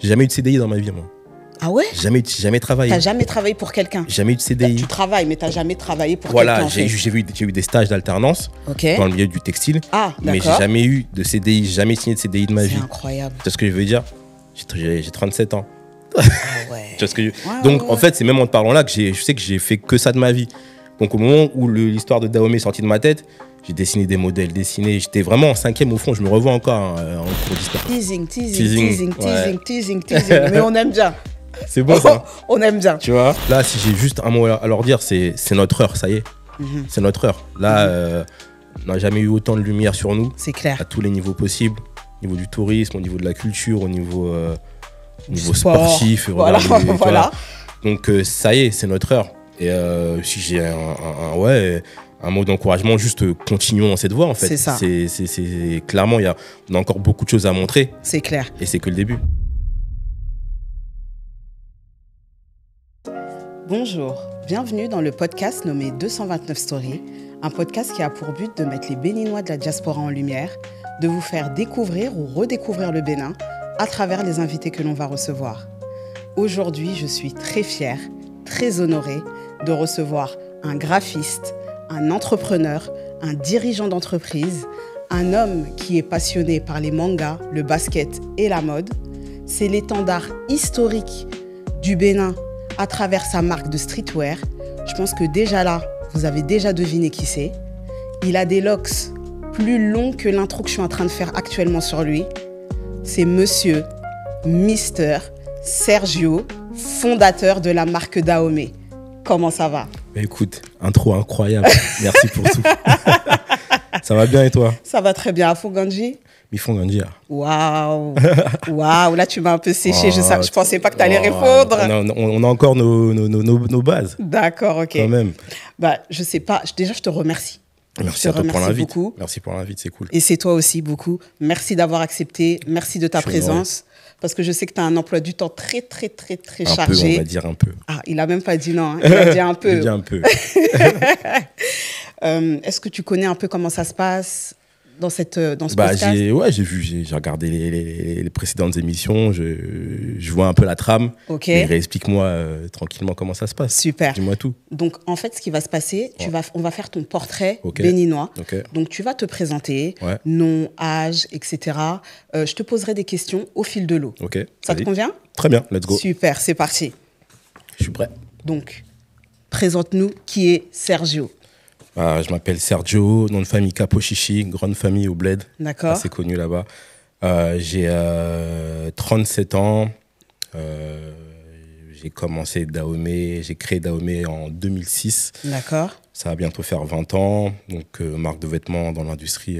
J'ai jamais eu de CDI dans ma vie, moi. Ah ouais? Jamais travaillé. T'as jamais travaillé pour quelqu'un? Jamais eu de CDI. Tu travailles, mais t'as jamais travaillé pour Voilà, quelqu'un. j'ai eu des stages d'alternance dans le milieu du textile. Ah, d'accord. Mais j'ai jamais eu de CDI, jamais signé de CDI de ma vie. C'est incroyable. Tu vois ce que je veux dire? J'ai 37 ans. Ah ouais. Tu vois ce que Donc, en fait, c'est même en te parlant là que je sais que j'ai fait que ça de ma vie. Donc, au moment où l'histoire de Dahomey est sortie de ma tête, j'ai dessiné des modèles, j'étais vraiment en 5e au fond, je me revois encore en cours d'histoire. Teasing. Ouais. Mais on aime bien. C'est bon ça. On aime bien. Tu vois, là, si j'ai juste un mot à leur dire, c'est notre heure, ça y est. C'est notre heure. Là, on n'a jamais eu autant de lumière sur nous. C'est clair. À tous les niveaux possibles. Au niveau du tourisme, au niveau de la culture, au niveau sport. Sportif. Voilà. Voilà. Donc, ça y est, c'est notre heure. Et si j'ai un mot d'encouragement, juste continuons dans cette voie en fait. C'est ça. C'est clairement, on a encore beaucoup de choses à montrer. C'est clair. Et c'est que le début. Bonjour, bienvenue dans le podcast nommé 229 Stories, un podcast qui a pour but de mettre les Béninois de la diaspora en lumière, de vous faire découvrir ou redécouvrir le Bénin à travers les invités que l'on va recevoir. Aujourd'hui, je suis très fière, très honorée de recevoir un graphiste, un entrepreneur, un dirigeant d'entreprise, un homme qui est passionné par les mangas, le basket et la mode. C'est l'étendard historique du Bénin à travers sa marque de streetwear. Je pense que déjà là, vous avez déjà deviné qui c'est. Il a des locks plus longs que l'intro que je suis en train de faire actuellement sur lui. C'est monsieur, Mister Sergio, fondateur de la marque Dahomey. Comment ça va? Écoute, intro incroyable. Merci pour tout. Ça va bien et toi? Ça va très bien. Afonganji? Mifonganji. Waouh. Waouh, là tu m'as un peu séché. Je pensais pas que tu allais répondre. On a encore nos bases. D'accord, ok. Quand même. Bah, je sais pas. Déjà, je te remercie. Merci à toi pour l'invite. Merci pour l'invite, c'est cool. Et c'est toi aussi beaucoup. Merci d'avoir accepté. Merci de ta présence. Parce que je sais que tu as un emploi du temps très chargé. Un peu, on va dire un peu. Ah, il a même pas dit non. Hein. Il a dit un peu. Il a dit un peu. Est-ce que tu connais un peu comment ça se passe dans ce podcast? J'ai regardé les précédentes émissions, je vois un peu la trame. Ok. Mais réexplique-moi tranquillement comment ça se passe. Super. Dis-moi tout. Donc, en fait, ce qui va se passer, on va faire ton portrait Okay. béninois. Okay. Donc, tu vas te présenter, nom, âge, etc. Je te poserai des questions au fil de l'eau. Ok. Ça te convient? Très bien, let's go. Super, c'est parti. Je suis prêt. Donc, présente-nous qui est Sergio. Je m'appelle Sergio, nom de famille Capochichi, grande famille au Bled. D'accord. Assez connu là-bas. J'ai 37 ans. J'ai commencé Dahomey, j'ai créé Dahomey en 2006. D'accord. Ça va bientôt faire 20 ans. Donc, marque de vêtements dans l'industrie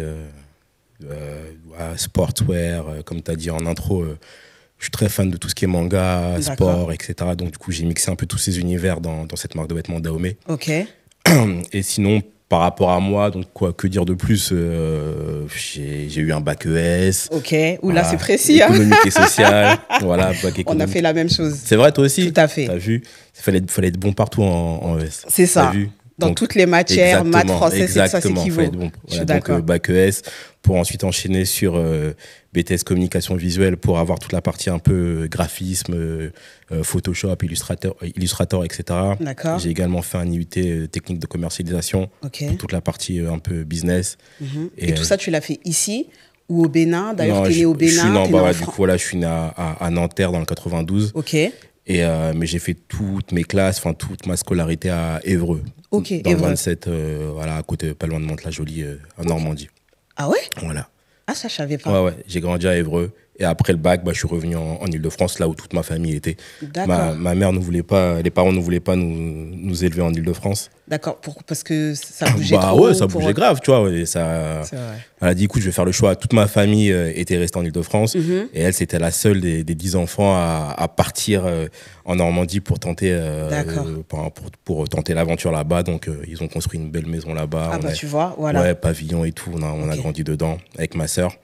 sportswear, comme tu as dit en intro. Je suis très fan de tout ce qui est manga, sport, etc. Donc, du coup, j'ai mixé un peu tous ces univers dans cette marque de vêtements Dahomey. Ok. Et sinon, par rapport à moi, donc que dire de plus, j'ai eu un bac ES. Ok, là c'est précis. Économique et social. Voilà, bac économique. On a fait la même chose. C'est vrai, toi aussi? Tout à fait. T'as vu? Il fallait être bon partout en ES. C'est ça. T'as vu? Dans toutes les matières, maths, français, c'est ça, c'est qui vaut. Bon. Je suis d'accord. Donc, bac ES, pour ensuite enchaîner sur BTS communication visuelle pour avoir toute la partie un peu graphisme, Photoshop, Illustrator, etc. D'accord. J'ai également fait un IUT technique de commercialisation pour toute la partie un peu business. Et tout ça, tu l'as fait ici ou au Bénin? D'ailleurs, tu es né au Bénin? Du coup, là, je suis né à Nanterre dans le 92. Ok. Mais j'ai fait toutes mes classes, toute ma scolarité à Évreux. Ok, dans Évreux. le 27, à côté, pas loin de Mantes-la-Jolie, en Normandie. Ah ouais? Voilà. Ah, ça, je savais pas. Ouais. J'ai grandi à Évreux. Et après le bac, je suis revenu en Ile-de-France, là où toute ma famille était. D'accord. Ma mère ne voulait pas, les parents ne voulaient pas nous élever en Ile-de-France. D'accord, parce que ça bougeait trop. Ouais, ça bougeait grave, tu vois. C'est vrai. Elle a dit, écoute, je vais faire le choix. Toute ma famille était restée en Ile-de-France. Et elle, c'était la seule des 10 enfants à partir en Normandie pour tenter, pour tenter l'aventure là-bas. Donc, ils ont construit une belle maison là-bas. Tu vois, voilà. Ouais, pavillon et tout. On a grandi dedans avec ma sœur.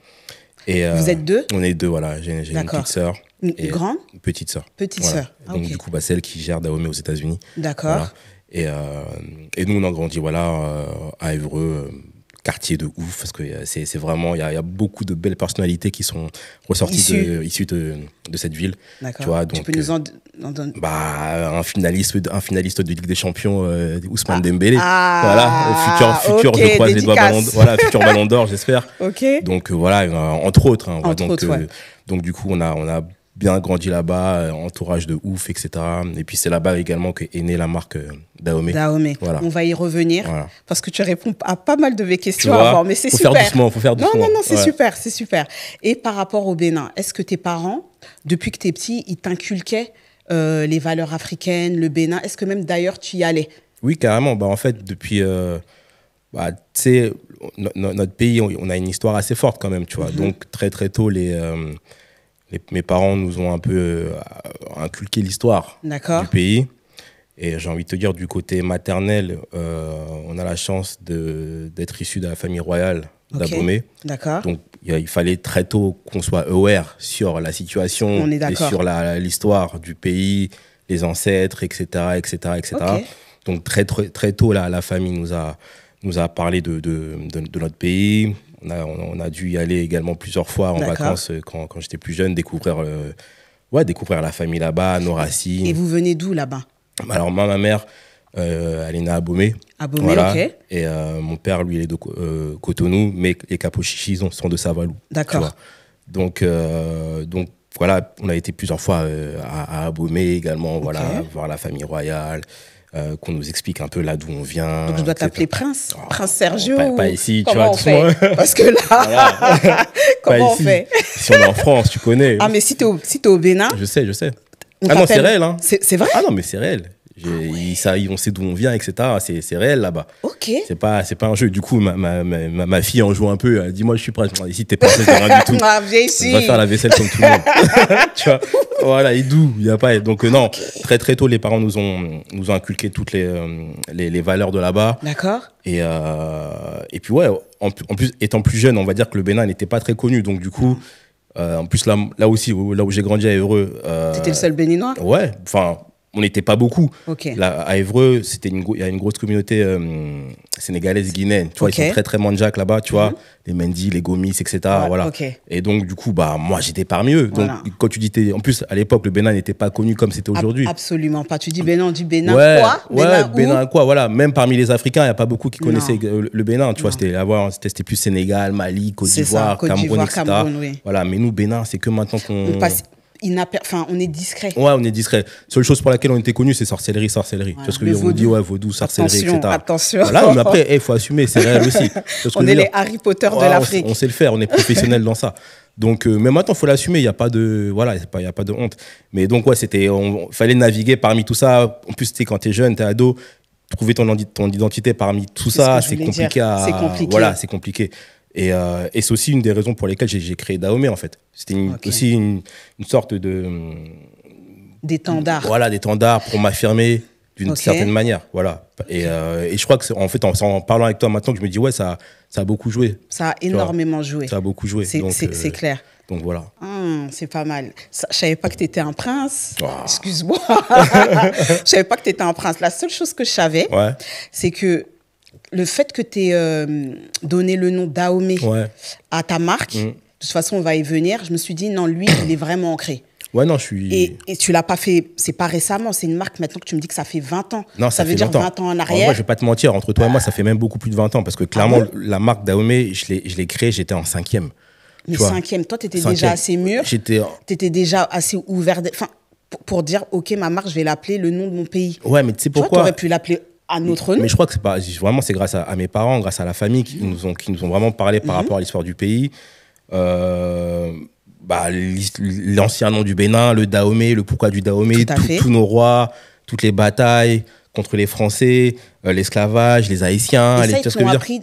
Et, vous êtes deux? On est deux, voilà. J'ai une petite sœur. Une grande? Petite sœur. Petite voilà. sœur. Donc, du coup, celle qui gère Dahomey aux États-Unis. D'accord. Voilà. Et nous, on a grandi à Évreux, quartier de ouf, parce que c'est vraiment, il y a beaucoup de belles personnalités qui sont ressorties issues de cette ville. D'accord. Tu vois, donc, tu peux nous en donner un finaliste de Ligue des Champions, Ousmane Dembélé. Voilà, futur okay, je croise les doigts futur Ballon d'Or, j'espère. Ok. Donc voilà, entre autres. Hein, ouais. Donc du coup, on a bien grandi là-bas, entourage de ouf, etc. Et puis c'est là-bas également qu'est née la marque Dahomey. Dahomey. Voilà. On va y revenir parce que tu réponds à pas mal de mes questions vois, avant, mais c'est super. Faut faire doucement. Non, c'est super, c'est super. Et par rapport au Bénin, est-ce que tes parents, depuis que tu es petit, ils t'inculquaient les valeurs africaines, le Bénin? Est-ce que même d'ailleurs tu y allais? Oui, carrément. En fait, depuis... tu sais, notre pays, on a une histoire assez forte quand même, tu vois. Donc très tôt, mes parents nous ont un peu inculqué l'histoire du pays. Et j'ai envie de te dire, du côté maternel, on a la chance d'être issu de la famille royale d'Abomey. D'accord. Donc, il fallait très tôt qu'on soit aware sur la situation et sur l'histoire du pays, les ancêtres, etc. Okay. Donc, très tôt, la famille nous a parlé de notre pays. On a dû y aller également plusieurs fois en vacances quand j'étais plus jeune, découvrir la famille là-bas, nos racines. Et vous venez d'où là-bas? Alors, ma mère, elle est née à Abomey. Abomey, ok. Et mon père, lui, il est de Cotonou, mais les Capochichis sont de Savalou. D'accord. Donc, voilà, on a été plusieurs fois à Abomey également, voir la famille royale. Qu'on nous explique un peu là d'où on vient. Donc je dois t'appeler Prince Sergio. Pas ici, tu vois. Parce que là, comment on fait? Si on est en France, tu connais. Ah, mais si t'es au Bénin. Je sais. Non, c'est réel. Hein. C'est vrai? Ah non, mais c'est réel. On sait d'où on vient, etc. C'est réel là-bas. Ok. C'est pas un jeu. Du coup, ma fille en joue un peu. Elle dit, moi, je suis Prince. Ici, t'es pas de rien du tout. Ah, viens ici. On va faire la vaisselle comme tout le monde. Tu vois. Voilà, et d'où il y a pas. Donc non, très tôt, les parents nous ont inculqué toutes les valeurs de là-bas. D'accord. Et puis ouais, en plus étant plus jeune, on va dire que le Bénin n'était pas très connu. Donc du coup, en plus là aussi, là où j'ai grandi à Évreux. T'étais le seul Béninois? Ouais, enfin. On n'était pas beaucoup. Okay. Là, à Évreux, il y a une grosse communauté sénégalaise, guinéenne. Tu vois, ils sont très, très mandjak là-bas, tu vois. Les Mendy, les Gomis, etc. Ouais, voilà. Okay. Et donc, du coup, moi, j'étais parmi eux. Donc, quand tu dis... En plus, à l'époque, le Bénin n'était pas connu comme c'était aujourd'hui. Absolument pas. Tu dis Bénin, on dit Bénin quoi? Bénin quoi, voilà. Même parmi les Africains, il n'y a pas beaucoup qui connaissaient le Bénin. Tu vois, c'était plus Sénégal, Mali, Côte d'Ivoire, Cameroun, etc. Oui. Voilà. Mais nous, Bénin, c'est que maintenant qu'on... on est discret. Ouais, on est discret. Seule chose pour laquelle on était connu, c'est sorcellerie. Ouais, parce que on dit vaudou, sorcellerie, etc. Attention. Voilà, mais après, il faut assumer, c'est réel aussi. On est les Harry Potter de l'Afrique. On sait le faire, on est professionnel dans ça. Donc, mais maintenant, il faut l'assumer. Il n'y a pas de, y a pas de honte. Mais donc, ouais, fallait naviguer parmi tout ça. En plus, quand t'es jeune, t'es ado, trouver ton identité parmi tout ça, c'est compliqué. Voilà, c'est compliqué. Et c'est aussi une des raisons pour lesquelles j'ai créé Dahomey, en fait. C'était aussi une sorte d'étendard. Voilà, d'étendard pour m'affirmer d'une certaine manière. Voilà. Et je crois que, en fait, en parlant avec toi maintenant, que je me dis, ouais, ça a beaucoup joué. Ça a énormément joué. Ça a beaucoup joué. C'est clair. Donc voilà. C'est pas mal. Je savais pas que tu étais un prince. Excuse-moi. Je savais pas que tu étais un prince. La seule chose que je savais, c'est que le fait que tu aies donné le nom Dahomey à ta marque, de toute façon, on va y venir. Je me suis dit, non, lui, il est vraiment ancré. Ouais, non, je suis... Et tu l'as pas fait, c'est pas récemment, c'est une marque maintenant que tu me dis que ça fait 20 ans. Non, ça veut dire 20 ans en arrière. Moi, je vais pas te mentir, entre toi et moi, ça fait même beaucoup plus de 20 ans, parce que clairement, la marque Dahomey, je l'ai créée, j'étais en 5e. Mais 5e, toi, tu étais déjà assez mûr. Tu étais déjà assez ouvert, pour dire, OK, ma marque, je vais l'appeler le nom de mon pays. Ouais, mais tu sais pourquoi? Tu aurais pu l'appeler à notre nom. Mais je crois que c'est grâce à mes parents, grâce à la famille qui nous ont vraiment parlé par rapport à l'histoire du pays. L'ancien nom du Bénin, le Dahomey, le pourquoi du Dahomey, tous nos rois, toutes les batailles contre les Français, l'esclavage, les Haïtiens. Et ça, ils t'ont appris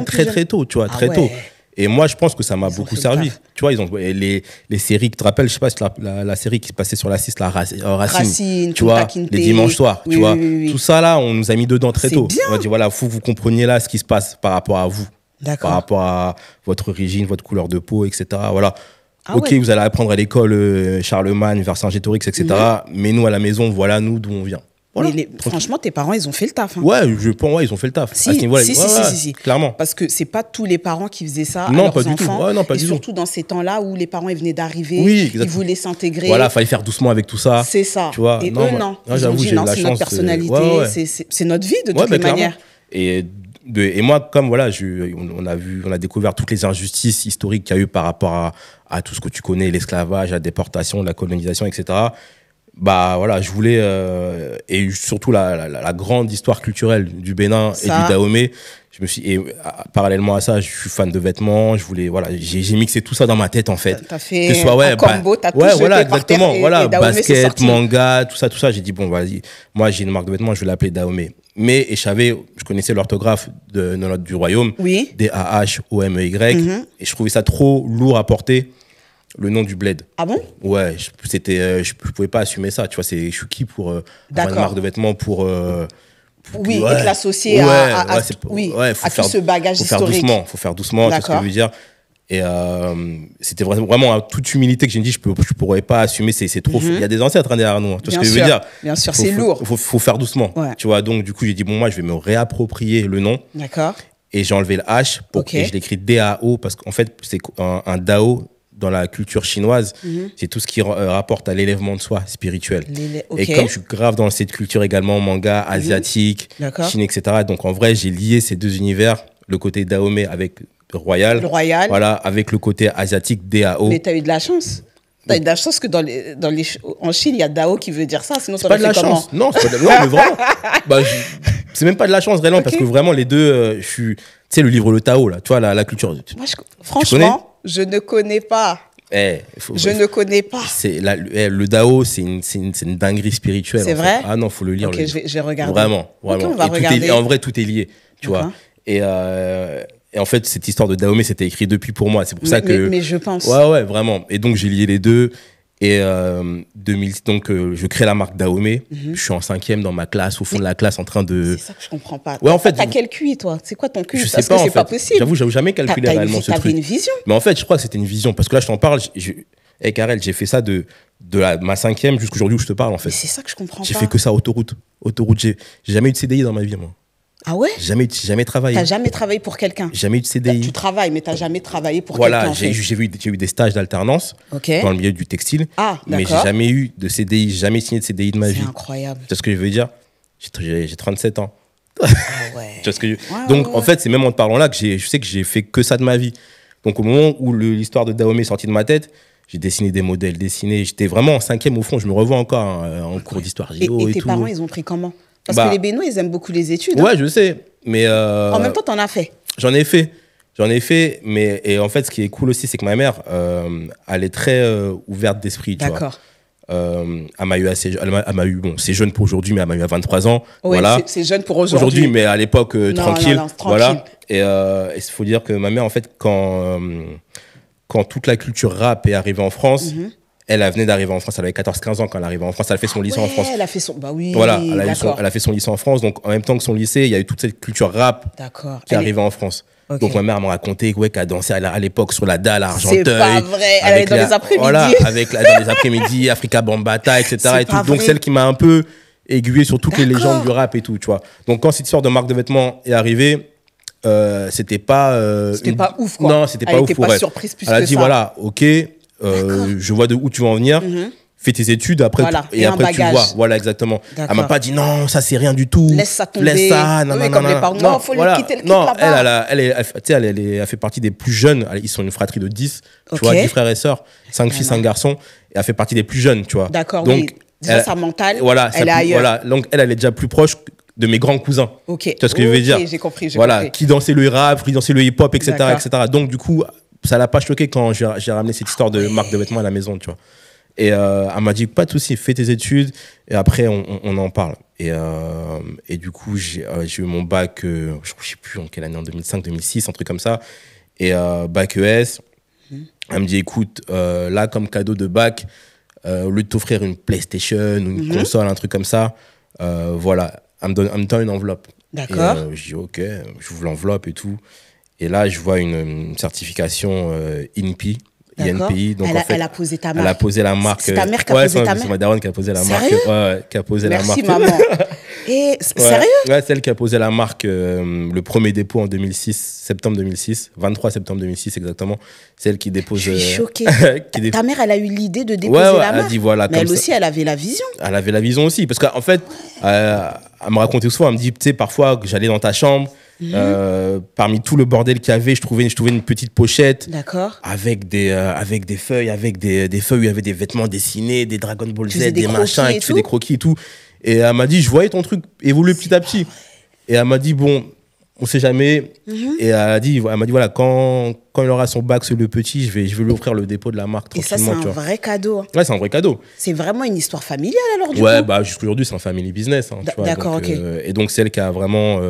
très tôt, tu vois, tôt. Et moi, je pense que ça m'a beaucoup servi. Tu vois, ils ont les séries, tu te rappelles, je sais pas si la série qui se passait sur la 6, la Racine, tu vois, les dimanches soirs, tu vois. Tout ça là, on nous a mis dedans très tôt. On a dit voilà, faut que vous compreniez là ce qui se passe par rapport à vous, par rapport à votre origine, votre couleur de peau, etc. Voilà. Vous allez apprendre à l'école Charlemagne, Vercingétorix, etc. Mais nous, à la maison, voilà nous d'où on vient. Voilà, mais franchement, tes parents, ils ont fait le taf. Hein. Ouais, je pense, ouais, ils ont fait le taf. Si, à ce niveau-là, si. Clairement. Parce que c'est pas tous les parents qui faisaient ça à Non, leurs pas du tout. enfants. Ouais, non, pas et du surtout tout. dans ces temps-là où les parents ils venaient d'arriver, Oui, ils voulaient s'intégrer. Voilà, fallait faire doucement avec tout ça. C'est ça. Tu vois, et non, eux, non. Ils ont j'avoue, dit j'ai non, eu la c'est notre chance. personnalité, c'est notre vie de toutes les manières. Et moi, comme voilà, on a découvert toutes les injustices historiques qu'il y a eu par rapport à tout ce que tu connais, l'esclavage, la déportation, la colonisation, etc. Bah voilà, je voulais et surtout la grande histoire culturelle du Bénin et du Dahomey. Je me suis parallèlement à ça, je suis fan de vêtements. Je voulais j'ai mixé tout ça dans ma tête en fait. T'as fait un combo, t'as tout jeté par terre voilà, et Dahomey, basket, manga, tout ça. J'ai dit bon vas-y, moi j'ai une marque de vêtements, je vais l'appeler Dahomey. Mais je connaissais l'orthographe de notre du royaume, oui. Dahomey, et je trouvais ça trop lourd à porter. Le nom du bled. Ah bon? Ouais, je pouvais pas assumer ça. Tu vois, je suis qui pour avoir une marque de vêtements pour oui, et te l'associer à tout ce bagage historique. Faut faire doucement, c'est ce que je veux dire. Et c'était vraiment à toute humilité que j'ai dit, je pourrais pas assumer, c'est trop. Il y a des ancêtres derrière nous, tu vois ce que je veux dire. Bien sûr, c'est lourd. Faut faire doucement. Ouais. Tu vois, donc du coup, j'ai dit bon, moi, je vais me réapproprier le nom. D'accord. Et j'ai enlevé le H et je l'ai écrit DAO parce qu'en fait, c'est un Dao. Dans la culture chinoise, c'est tout ce qui rapporte à l'élèvement de soi spirituel. Et comme je suis grave dans cette culture également, manga, asiatique, Chine, etc. Donc en vrai, j'ai lié ces deux univers, le côté Dahomey avec Royal. Voilà, avec le côté asiatique, DAO. Mais t'as eu de la chance. T'as eu de la chance que en Chine, il y a Dao qui veut dire ça, sinon c'est pas de la chance. Non, c'est pas de... non, mais vraiment. C'est même pas de la chance réellement, parce que vraiment les deux, je suis... Tu sais, le livre Le Tao, là, tu vois, la culture. Moi, franchement, je ne connais pas. Ne connais pas. Le Dao, c'est une dinguerie spirituelle. C'est vrai? Ah non, faut le lire. Ok, je vais regarder. Vraiment. Okay, on va regarder. En vrai, tout est lié, tu vois. Et en fait, cette histoire de Dahomey, c'était écrit depuis pour moi. C'est pour ça que... Mais je pense. Ouais, vraiment. Et donc, j'ai lié les deux. Et je crée la marque Dahomey. Je suis en 5e dans ma classe, au fond de la classe, en train de... C'est ça que je comprends pas. Ouais, en fait, t'as quel QI, toi? C'est quoi ton QI? Je sais pas, c'est pas possible. J'avoue, j'avais jamais calculé réellement ce truc. T'avais une vision? Mais en fait, je crois que c'était une vision. Parce que là, je t'en parle. Hey, Karel, j'ai fait ça de ma 5e jusqu'aujourd'hui où je te parle, en fait. Mais c'est ça que je comprends pas. J'ai fait que ça, autoroute. J'ai jamais eu de CDI dans ma vie, moi. Ah ouais? Jamais travaillé. T'as jamais travaillé pour quelqu'un? Jamais eu de CDI. Tu travailles, mais t'as jamais travaillé pour quelqu'un. Voilà, j'ai eu des stages d'alternance dans le milieu du textile. Ah, mais j'ai jamais eu de CDI, jamais signé de CDI de ma vie. C'est incroyable. Tu vois ce que je veux dire? J'ai 37 ans. Ah ouais. Tu vois ce que Donc, en fait, c'est même en te parlant là que je sais que j'ai fait que ça de ma vie. Donc, au moment où l'histoire de Dahomey est sortie de ma tête, j'ai dessiné des modèles, j'étais vraiment en 5e au fond. Je me revois encore en cours d'histoire géo et tes tout. parents, ils ont pris comment? Parce que les Béninois, ils aiment beaucoup les études. Ouais, je sais. Mais en même temps, t'en as fait. J'en ai fait, mais et en fait, ce qui est cool aussi, c'est que ma mère, elle est très ouverte d'esprit, tu vois. D'accord. Elle m'a eu, bon, c'est jeune pour aujourd'hui, mais elle m'a eu à 23 ans. Oui, voilà. C'est jeune pour aujourd'hui. Mais à l'époque, tranquille. Non, voilà. Et il faut dire que ma mère, en fait, quand toute la culture rap est arrivée en France, elle venait d'arriver en France, elle avait 14-15 ans quand elle est arrivée en France, elle a fait son lycée en France. Elle a fait son... Bah oui, voilà, elle a fait son lycée en France, donc en même temps que son lycée, il y a eu toute cette culture rap qui est arrivée en France. Okay. Donc ma mère m'a raconté qu'elle dansait à l'époque sur la dalle à Argenteuil. C'est pas vrai, elle allait dans les après-midi. Voilà, dans les après-midi, Africa Bambaataa, etc. Et tout. Donc celle qui m'a un peu aiguillé sur toutes les légendes du rap et tout, tu vois. Donc quand cette histoire de marque de vêtements est arrivée, c'était pas... c'était pas ouf, quoi. Non, c'était pas ouf pour elle. Elle était pas surprise plus que ça. Elle a dit, voilà, ok... je vois de où tu veux en venir, fais tes études, après, et après tu vois. Voilà, exactement. Elle m'a pas dit non, ça c'est rien du tout. Laisse ça tomber. Non, faut lui quitter le là-bas. Elle fait partie des plus jeunes. Ils sont une fratrie de 10, tu vois, 10 frères et sœurs, 5 filles, 5 garçons. Et elle fait partie des plus jeunes, tu vois. D'accord, donc, déjà sa mentale, elle est ailleurs. Voilà, donc elle est déjà plus proche de mes grands cousins. Ok. Tu vois ce que je veux dire? J'ai compris. Voilà, qui dansait le rap, qui dansait le hip-hop, etc. Donc du coup, ça l'a pas choqué quand j'ai ramené cette histoire de marque de vêtements à la maison, tu vois. Et elle m'a dit, pas de souci, fais tes études et après on en parle. Et du coup, j'ai eu mon bac, je sais plus en quelle année, en 2005, 2006, un truc comme ça. Et bac ES, elle me dit, écoute, là, comme cadeau de bac, au lieu de t'offrir une PlayStation ou une console, un truc comme ça, voilà, elle me donne une enveloppe. D'accord. Et je dis, ok, j'ouvre l'enveloppe et tout. Et là, je vois une certification INPI. INPI. Donc, elle a posé ta marque. Elle a posé la marque. C'est ta mère qui a posé ta marque. C'est ma daronne qui a posé la marque. Qui a posé la marque. Merci, maman. Et sérieux? Ouais, c'est elle qui a posé la marque, le premier dépôt en 2006, septembre 2006, 23 septembre 2006 exactement. C'est elle qui dépose. Je suis choquée. Ta mère, elle a eu l'idée de déposer la marque. Elle a dit voilà. Mais elle aussi, elle avait la vision. Elle avait la vision aussi. Parce qu'en fait, elle me racontait souvent, elle me dit, tu sais, parfois, j'allais dans ta chambre. Parmi tout le bordel qu'il y avait, je trouvais une petite pochette avec des feuilles, avec des feuilles où il y avait des vêtements dessinés, des Dragon Ball Z, des machins, et tu fais des croquis et tout. Et elle m'a dit, je voyais ton truc évoluer petit à petit. Et elle m'a dit, bon, on sait jamais. Et elle m'a dit, voilà, quand il aura son bac, le petit, je vais lui offrir le dépôt de la marque. Et ça, c'est un vrai cadeau. Ouais, c'est un vrai cadeau. C'est vraiment une histoire familiale alors, du coup. Ouais, bah, jusqu'aujourd'hui, c'est un family business. Hein, d'accord, ok. Et donc, c'est elle qui a vraiment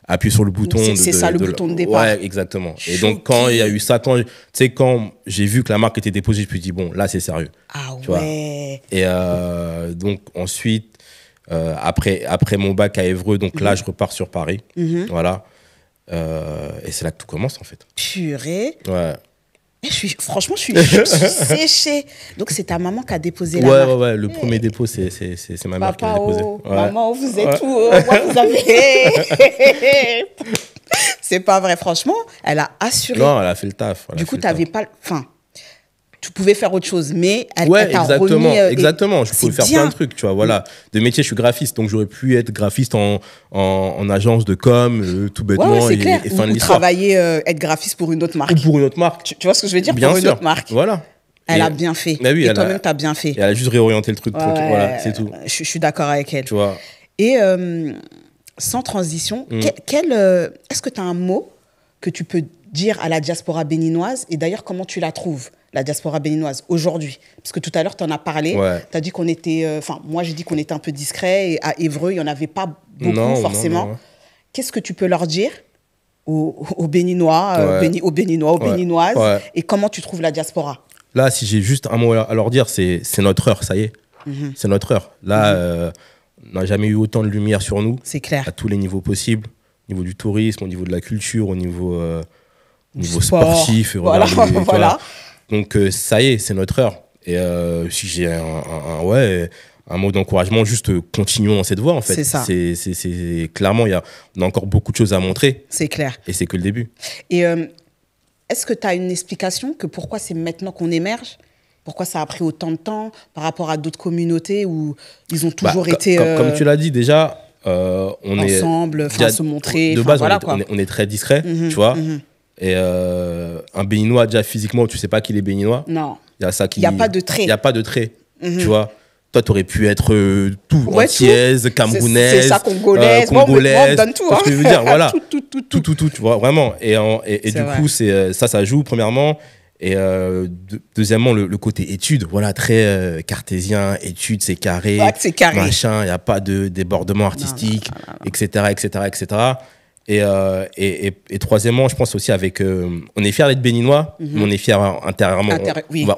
appuyé sur le bouton. C'est ça, le bouton de départ. Ouais, exactement. Et donc, quand il y a eu ça, quand j'ai vu que la marque était déposée, je me suis dit, bon, là, c'est sérieux. Ah tu ouais. Vois. Et donc, ensuite, après mon bac à Évreux, donc là, je repars sur Paris. Voilà. Et c'est là que tout commence, en fait. Purée. Ouais. Franchement, je suis séchée. Donc, c'est ta maman qui a déposé la marque. Ouais. Le premier dépôt, c'est ma mère qui a déposé. Maman, vous êtes où? Moi, vous avez... C'est pas vrai. Franchement, elle a assuré. Non, elle a fait le taf. Du coup, tu n'avais pas... Enfin, tu pouvais faire autre chose, mais elle t'a exactement, remis... exactement. Je pouvais faire plein de trucs, tu vois. Voilà. De métier, je suis graphiste, donc j'aurais pu être graphiste en agence de com, tout bêtement, c'est clair. Et fin de l'histoire. Ou travailler, être graphiste pour une autre marque. Ou pour une autre marque. Tu vois ce que je veux dire? Bien pour sûr. Une autre marque. Voilà. Elle a bien fait. Oui, et toi-même, t'as bien fait. Et elle a juste réorienté le truc. Voilà, c'est tout. Je suis d'accord avec elle. Tu vois. Et sans transition, est-ce que tu as un mot que tu peux dire à la diaspora béninoise? Et d'ailleurs, comment tu la trouves, la diaspora béninoise, aujourd'hui? Parce que tout à l'heure, tu en as parlé. Tu as dit qu'on était... moi, j'ai dit qu'on était un peu discret. Et à Évreux, il n'y en avait pas beaucoup, forcément. Non. Qu'est-ce que tu peux leur dire aux Béninois, aux Béninoises? Et comment tu trouves la diaspora? Là, si j'ai juste un mot à leur dire, c'est notre heure, ça y est. C'est notre heure. Là, on n'a jamais eu autant de lumière sur nous. C'est clair. À tous les niveaux possibles. Au niveau du tourisme, au niveau de la culture, au niveau sportif. Voilà. Donc, ça y est, c'est notre heure. Et si j'ai un mot d'encouragement, juste continuons dans cette voie, en fait. C'est ça. C'est clairement, on a encore beaucoup de choses à montrer. C'est clair. Et c'est que le début. Et est-ce que tu as une explication que pourquoi c'est maintenant qu'on émerge? Pourquoi ça a pris autant de temps par rapport à d'autres communautés où ils ont toujours été... Comme tu l'as dit, déjà, on ensemble, se montrer. De base, on est très discret, tu vois. Et un Béninois, déjà physiquement, tu sais pas qu'il est Béninois. Non. Il n'y a pas de trait. Il n'y a pas de trait, tu vois. Toi, tu aurais pu être antillaise, camerounaise, c'est ça, congolaise. Bon, on donne tout. Ce que je veux dire, voilà. tout, tu vois, vraiment. Et du coup, ça joue, premièrement. Et deuxièmement, le côté études, voilà, très cartésien, études, c'est carré, machin, il n'y a pas de débordement artistique, etc. Et troisièmement, je pense aussi avec... on est fiers d'être béninois, mais on est fiers intérieurement.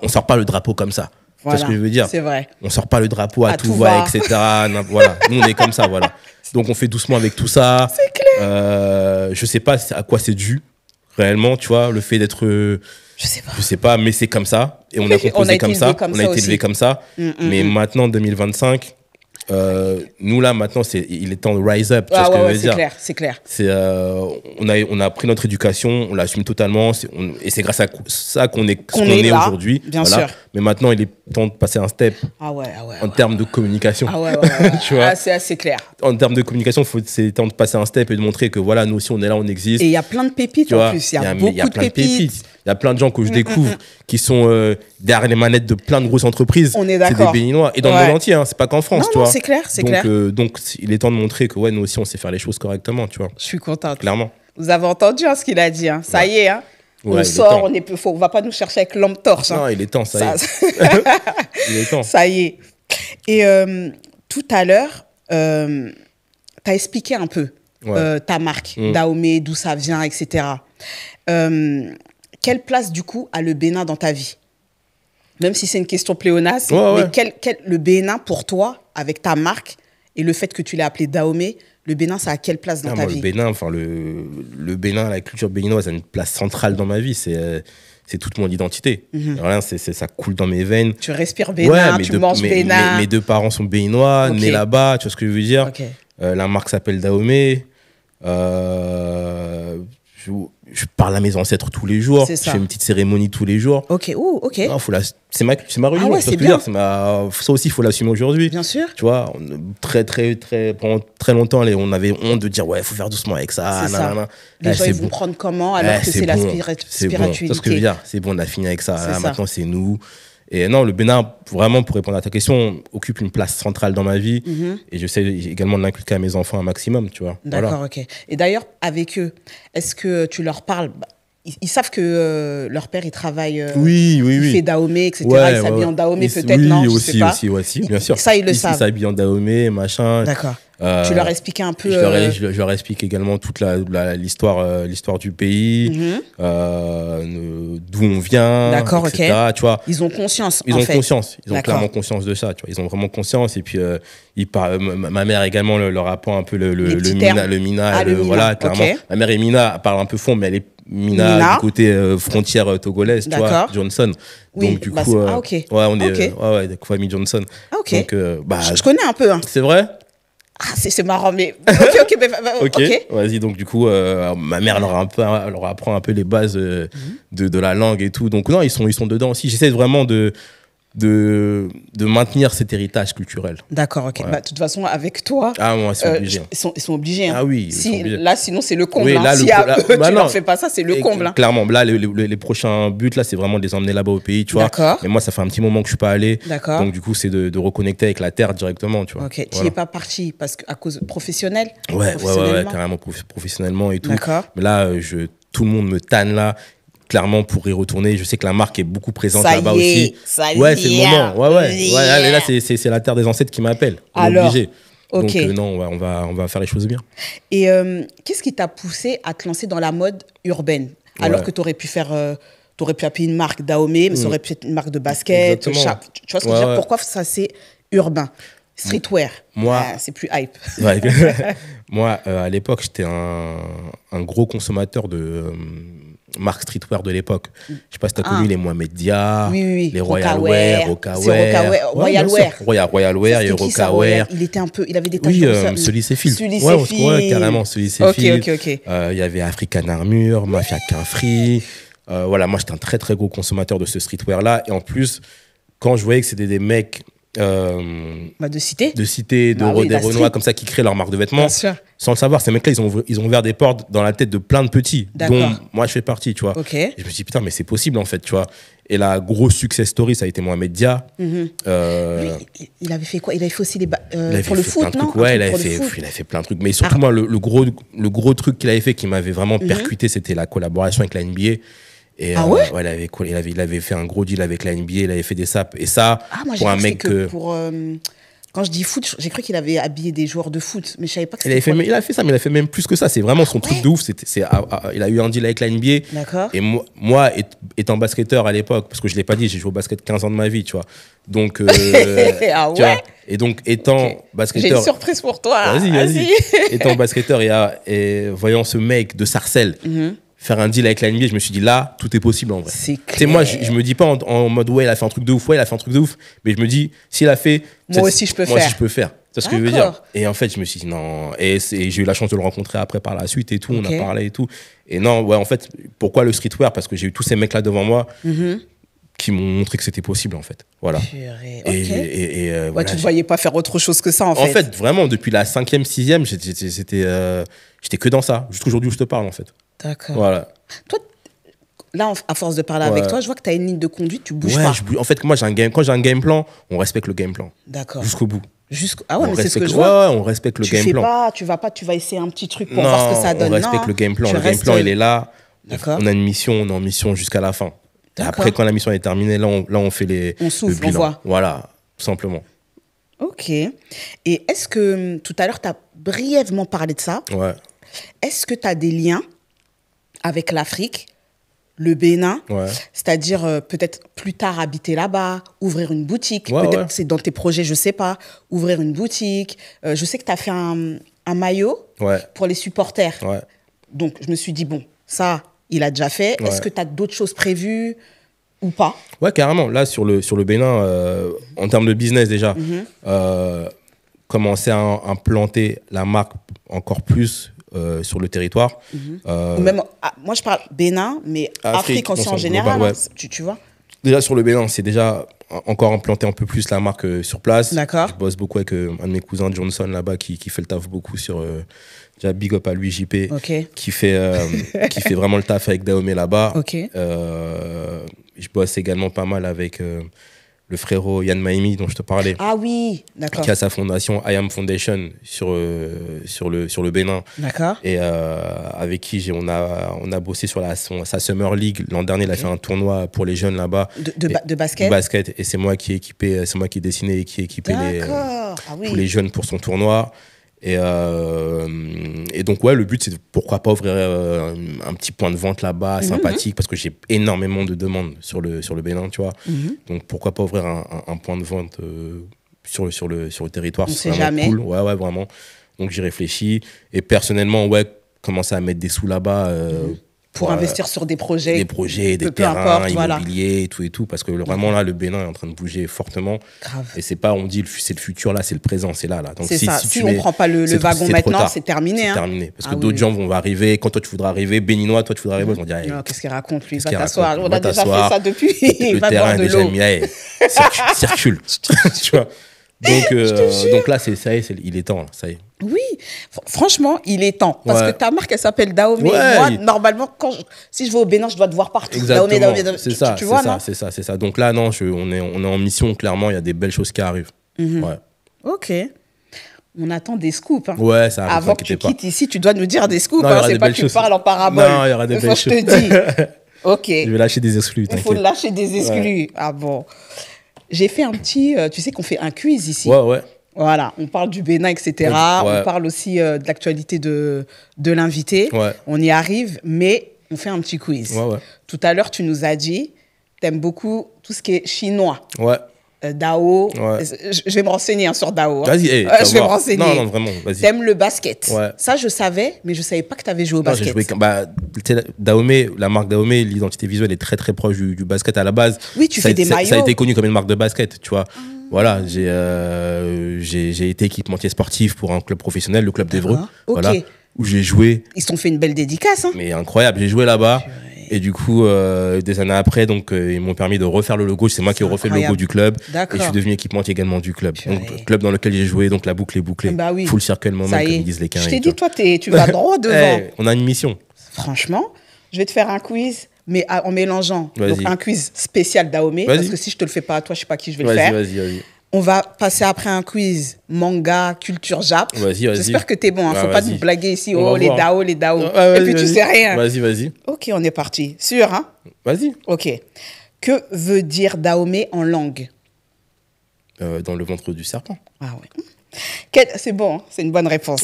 On sort pas le drapeau comme ça. Voilà, c'est ce que je veux dire. C'est vrai. On sort pas le drapeau à tout va, etc. Voilà, nous, on est comme ça, voilà. Donc, on fait doucement avec tout ça. C'est clair. Je sais pas à quoi c'est dû, réellement, tu vois, le fait d'être... Je sais pas, mais c'est comme ça. Et on a composé comme ça. On a été élevé comme ça. Mais maintenant, 2025... nous là maintenant il est temps de rise up, tu vois ce que je veux dire. C'est clair. On a pris notre éducation, on l'assume totalement, et c'est grâce à ça qu'on est ce qu'on est aujourd'hui. Bien sûr. Mais maintenant il est temps de passer un step en termes de communication. Tu vois, c'est assez clair. En termes de communication, c'est temps de passer un step et de montrer que voilà, nous aussi on est là, on existe. Et il y a plein de pépites en plus. Il y a beaucoup de pépites. Il y a plein de gens que je découvre qui sont derrière les manettes de plein de grosses entreprises. On est d'accord. C'est des Béninois. Et dans le monde entier, hein, c'est pas qu'en France, tu vois. C'est clair, c'est clair. Donc, il est temps de montrer que nous aussi, on sait faire les choses correctement, tu vois. Je suis contente. Clairement. Vous avez entendu ce qu'il a dit. Hein. Ça y est, hein. On sort, on va pas nous chercher avec lampe torche. Non, il est temps, ça y est. Il est temps. Ça y est. Et tout à l'heure, tu as expliqué un peu ta marque, Dahomey, d'où ça vient, etc. Quelle place, du coup, a le Bénin dans ta vie? Même si c'est une question pléonasme, mais le Bénin, pour toi, avec ta marque et le fait que tu l'aies appelé Dahomey, le Bénin, ça a quelle place dans ta vie? Le Bénin, le Bénin, la culture béninoise a une place centrale dans ma vie. c'est toute mon identité. Voilà, ça coule dans mes veines. Tu respires bénin, tu manges bénin. Mes deux parents sont béninois, nés là-bas, tu vois ce que je veux dire. La marque s'appelle Dahomey. Je parle à mes ancêtres tous les jours. Je fais une petite cérémonie tous les jours. Ok. Non, c'est ma religion. C'est bien. Ça aussi, il faut l'assumer aujourd'hui. Bien sûr. Tu vois, pendant très longtemps, on avait honte de dire, ouais, il faut faire doucement avec ça. Les gens, ils vont prendre comment alors que c'est la spiritualité. C'est ce que je veux dire. C'est bon, on a fini avec ça. Maintenant, c'est nous. Et non, le Bénin, vraiment, pour répondre à ta question, occupe une place centrale dans ma vie. Et j'essaie également de l'inculquer à mes enfants un maximum, tu vois. D'accord, ok. Et d'ailleurs, avec eux, est-ce que tu leur parles ils savent que leur père, il travaille, il fait Dahomey, etc. Il s'habille en Dahomey, peut-être, non? Oui, aussi, bien sûr. Ça, ils le savent. Ils s'habillent en Dahomey, machin. D'accord. Tu leur expliques un peu... Je leur explique également toute l'histoire du pays, d'où on vient, d'accord, etc. Ok. Tu vois. Ils ont conscience, Ils ont clairement conscience de ça. Tu vois. Ils ont vraiment conscience. Et puis, ma mère également leur apprend un peu le Mina. Voilà, clairement. Okay. Ma mère est Mina, elle parle un peu fond, mais elle est Mina. Du côté frontière togolaise, tu vois, Johnson. Oui, donc, du coup, on est de famille Johnson. Ok. Donc, je connais un peu. Hein. C'est vrai? C'est marrant, mais... Ok, vas-y. Donc, du coup, ma mère leur apprend un peu les bases de la langue et tout. Donc, non, ils sont dedans aussi. J'essaie vraiment de maintenir cet héritage culturel. D'accord, ok. De toute façon, avec toi... moi, c'est obligé. Ils sont obligés. Hein. Ah oui, ils sont obligés. Là, sinon, c'est le comble. Là, si tu leur fais pas ça, c'est le comble. Clairement, là, les prochains buts, là, c'est vraiment de les emmener là-bas au pays, tu vois. D'accord. Mais moi, ça fait un petit moment que je suis pas allé. D'accord. Donc, du coup, c'est de reconnecter avec la terre directement, tu vois. Ok. Tu n'y es pas parti à cause professionnel? Ouais, carrément, professionnellement et tout. D'accord. Mais là, tout le monde me tanne là. Clairement, pour y retourner, je sais que la marque est beaucoup présente là-bas aussi. Ouais, c'est le moment. Là, c'est la terre des ancêtres qui m'appelle. Alors, obligé. Okay. Donc, non, on va faire les choses bien. Et qu'est-ce qui t'a poussé à te lancer dans la mode urbaine? Alors que tu aurais pu faire... T'aurais pu appeler une marque Dahomey, mais ça aurait pu être une marque de basket. Tu vois ce que je veux dire? Pourquoi ça, c'est urbain? Streetwear. Moi, c'est plus hype. Moi, à l'époque, j'étais un gros consommateur de marques streetwear de l'époque. Je sais pas si tu as connu les Mohamed Dia, les Royal Wear, Royal Wear, et Roca Wear. Il avait des taches comme ça. Sully Céphile. Carrément, Sully Céphile. Il y avait African Armour, Mafia Quinfree. Moi, j'étais un très, très gros consommateur de ce streetwear-là. Et en plus, quand je voyais que c'était des mecs... de cité, des Renois comme ça qui créent leur marque de vêtements sans le savoir. Ces mecs-là, ils ont ouvert des portes dans la tête de plein de petits, dont moi je fais partie, tu vois. Et je me suis dit, putain, mais c'est possible en fait, tu vois. Et la grosse success story, ça a été Mohamed Dia. Lui, il avait fait quoi? Il avait fait aussi pour le foot, non? Il avait fait plein de trucs. Mais surtout, moi, le gros truc qu'il avait fait qui m'avait vraiment percuté, c'était la collaboration avec la NBA. Et il avait fait un gros deal avec la NBA, il avait fait des sapes. Et ça, pour un mec quand je dis foot, j'ai cru qu'il avait habillé des joueurs de foot, mais je savais pas que c'était... Il a fait ça, mais il a fait même plus que ça. C'est vraiment son truc de ouf. Il a eu un deal avec la NBA. D'accord. Et moi, étant basketteur à l'époque, parce que je l'ai pas dit, j'ai joué au basket 15 ans de ma vie, tu vois. Donc, tu vois, et donc, étant basketteur... J'ai une surprise pour toi. Vas-y. Étant basketteur et voyant ce mec de Sarcelles... faire un deal avec la NBA, je me suis dit là, tout est possible en vrai. C'est clair. Moi, je me dis pas en mode il a fait un truc de ouf, il a fait un truc de ouf, mais je me dis, s'il a fait, moi aussi je peux faire. C'est ce que je veux dire. Et en fait, je me suis dit non, et j'ai eu la chance de le rencontrer après par la suite et tout, on a parlé et tout. Et non, en fait, pourquoi le streetwear? Parce que j'ai eu tous ces mecs là devant moi qui m'ont montré que c'était possible en fait. Voilà. Et tu ne voyais pas faire autre chose que ça en fait. En fait, vraiment, depuis la 5e, 6e, j'étais que dans ça. Juste aujourd'hui où je te parle en fait. D'accord. Voilà. Toi, là, à force de parler avec toi, je vois que tu as une ligne de conduite, tu bouges pas. En fait, moi, quand j'ai un game plan, on respecte le game plan. D'accord. Jusqu'au bout. Mais c'est ce que je vois. On respecte le game plan. Tu vas essayer un petit truc pour voir ce que ça donne. On respecte le game plan. Le game plan, il est là. D'accord. On a une mission, on est en mission jusqu'à la fin. Après, quand la mission est terminée, là, on fait on souffle, on voit. Voilà, tout simplement. Ok. Et est-ce que, tout à l'heure, tu as brièvement parlé de ça. Ouais. Est-ce que tu as des liens avec l'Afrique, le Bénin, c'est-à-dire peut-être plus tard habiter là-bas, ouvrir une boutique, peut-être c'est dans tes projets, je sais pas, ouvrir une boutique. Je sais que tu as fait un maillot pour les supporters. Ouais. Donc, je me suis dit, bon, ça, il a déjà fait. Est-ce que tu as d'autres choses prévues ou pas? Ouais, carrément. Là, sur le Bénin, en termes de business déjà, commencer à implanter la marque encore plus sur le territoire. Même, moi, je parle Bénin, mais Afrique aussi en général, global, ouais. tu vois. Déjà, sur le Bénin, c'est déjà encore implanter un peu plus la marque sur place. D'accord. Je bosse beaucoup avec un de mes cousins, Johnson, là-bas, qui fait le taf beaucoup sur... déjà, big up à lui, JP, qui fait vraiment le taf avec Dahomey là-bas. Je bosse également pas mal avec le frérot Yann Maimi, dont je te parlais. Ah oui, d'accord. Qui a sa fondation I Am Foundation sur le Bénin. D'accord. Et avec qui on a bossé sur sa Summer League. L'an dernier, il a fait un tournoi pour les jeunes là-bas. De basket? De basket. Et c'est moi qui ai dessiné et qui ai équipé tous les jeunes pour son tournoi. Et donc, ouais, le but, c'est pourquoi pas ouvrir un petit point de vente là-bas, sympathique, parce que j'ai énormément de demandes sur le Bénin, tu vois. Donc, pourquoi pas ouvrir un point de vente sur le territoire. C'est jamais. Cool. Ouais, vraiment. Donc, j'y réfléchis. Et personnellement, ouais, commencer à mettre des sous là-bas. Pour investir sur des projets. Des terrains, immobiliers et tout. Parce que vraiment, là, le Bénin est en train de bouger fortement. Grave. Et c'est pas, on dit, c'est le futur, là, c'est le présent, c'est là. Donc, c'est ça. Si on ne prend pas le wagon maintenant, c'est terminé. C'est terminé. Parce que d'autres gens vont arriver. Quand toi, tu voudras arriver, béninois, toi, tu voudras arriver, ils vont dire... Non, qu'est-ce qu'il raconte, lui? Va t'asseoir. On a déjà fait ça depuis. Le terrain est déjà mis. Circule. Tu vois. Donc là, il est temps, ça y est. Oui, franchement, il est temps. Parce que ta marque, elle s'appelle Dahomey. Moi, normalement, si je vais au Bénin, je dois te voir partout. Exactement. Dahomey. C'est ça, tu vois, c'est ça. Donc là, non, on est en mission, clairement, il y a des belles choses qui arrivent. Ouais. Ok. On attend des scoops. Hein. Ouais, ça arrive. Avant que tu quittes ici, tu dois nous dire des scoops. C'est pas que tu parles en parabole. Non, il y aura des belles choses. Je te dis. Ok. Je vais lâcher des exclus, t'inquiète. Il faut lâcher des exclus. Ouais. Ah bon. J'ai fait un petit... tu sais qu'on fait un quiz ici. Ouais. Voilà, on parle du Bénin, etc. On parle aussi de l'actualité de l'invité. Ouais. On y arrive, mais on fait un petit quiz. Ouais. Tout à l'heure, tu nous as dit, t'aimes beaucoup tout ce qui est chinois. Ouais. Dao. Ouais. Je vais me renseigner sur Dao. Hein. Vas-y, je vais me renseigner. Non, vraiment, vas-y. T'aimes le basket. Ouais. Ça, je savais, mais je savais pas que tu avais joué au basket. J'ai joué, Dahomey, la marque Dahomey, l'identité visuelle est très très proche du basket à la base. Oui, tu fais des maillots. Ça a été connu comme une marque de basket, tu vois. Voilà, j'ai été équipementier sportif pour un club professionnel, le club d'Évreux, voilà, où j'ai joué. Ils se sont fait une belle dédicace. Hein. Mais incroyable, j'ai joué là-bas. Et du coup, des années après, donc, ils m'ont permis de refaire le logo. C'est moi qui ai refait le logo du club. Et je suis devenu équipementier également du club. Donc, club dans lequel j'ai joué, donc la boucle est bouclée. Bah oui. Full circle moment, comme ils disent les Quins. Je t'ai dit, toi, tu vas droit devant. On a une mission. Franchement, je vais te faire un quiz, mais en mélangeant. Donc, un quiz spécial Dahomey. Parce que si je te le fais pas à toi, je sais pas qui je vais le faire. Vas-y. On va passer après un quiz manga, culture Jap. Vas-y. J'espère que t'es bon. Faut pas nous blaguer ici. Les Dao. Et puis tu sais rien. Vas-y. Ok, on est parti. Sûr, hein? Vas-y. Ok. Que veut dire Dahomey en langue? Dans le ventre du serpent. Ah ouais. C'est bon, c'est une bonne réponse.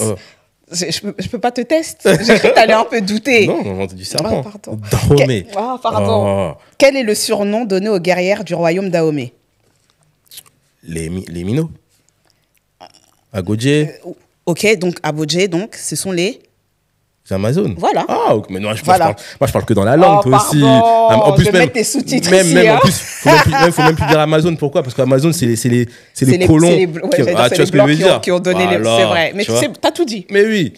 Je peux pas te tester. J'ai cru que t'allais un peu douter. Non, dans le ventre du serpent. Pardon. Dahomey. Pardon. Quel est le surnom donné aux guerrières du royaume Dahomey? Les Minots. Agodje. Ok, donc Agodje, donc ce sont les Amazones. Voilà. Ah, ok, mais non, je parle que dans la langue, toi aussi. En plus, je vais mettre tes sous-titres ici. En plus, faut même plus dire Amazon. Pourquoi? Parce qu'Amazon, c'est les colons. Tu vois ce que je veux dire? Qui ont donné les. C'est vrai. Mais tu sais, t'as tout dit. Mais oui.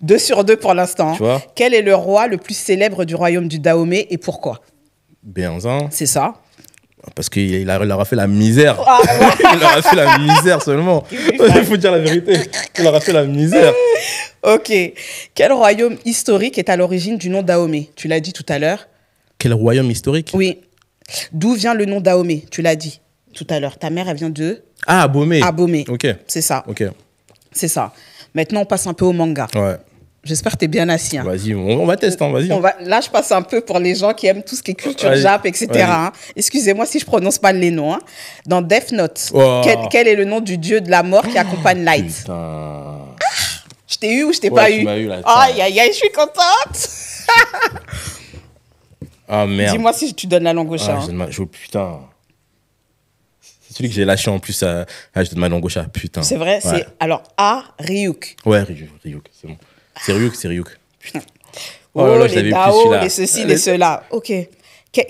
2 sur 2 pour l'instant. Tu vois? Quel est le roi le plus célèbre du royaume du Dahomey et pourquoi? Béanzin. C'est ça. Parce qu'il leur a fait la misère. Il leur a fait la misère seulement. Il faut dire la vérité. Il leur a fait la misère. Ok. Quel royaume historique est à l'origine du nom Dahomey? Tu l'as dit tout à l'heure. Quel royaume historique? Oui. D'où vient le nom Dahomey? Tu l'as dit tout à l'heure. Ta mère, elle vient de... Abomey. Abomey. Ok. C'est ça. Ok. C'est ça. Maintenant, on passe un peu au manga. Ouais. J'espère que tu es bien assis. Hein. Vas-y, on va tester. Vas-y. Là, je passe un peu pour les gens qui aiment tout ce qui est culture Jap, etc. Hein. Excusez-moi si je prononce pas les noms. Hein. Dans Death Note, quel est le nom du dieu de la mort qui accompagne Light? Putain. Je t'ai eu ou je t'ai pas eu? Tu m'as eu là. Aïe, je suis contente. Ah merde. Dis-moi si tu donnes la langue au chat. Putain. C'est celui que j'ai lâché en plus. Je donne ma langue au chat. Putain. C'est vrai. C'est alors A, Ryuk. Ouais, Ryuk, c'est bon. C'est Ryuk. Putain. Oh là là, je l'avais les plus, Dao, celui-là. les ceci, les cela. Ok.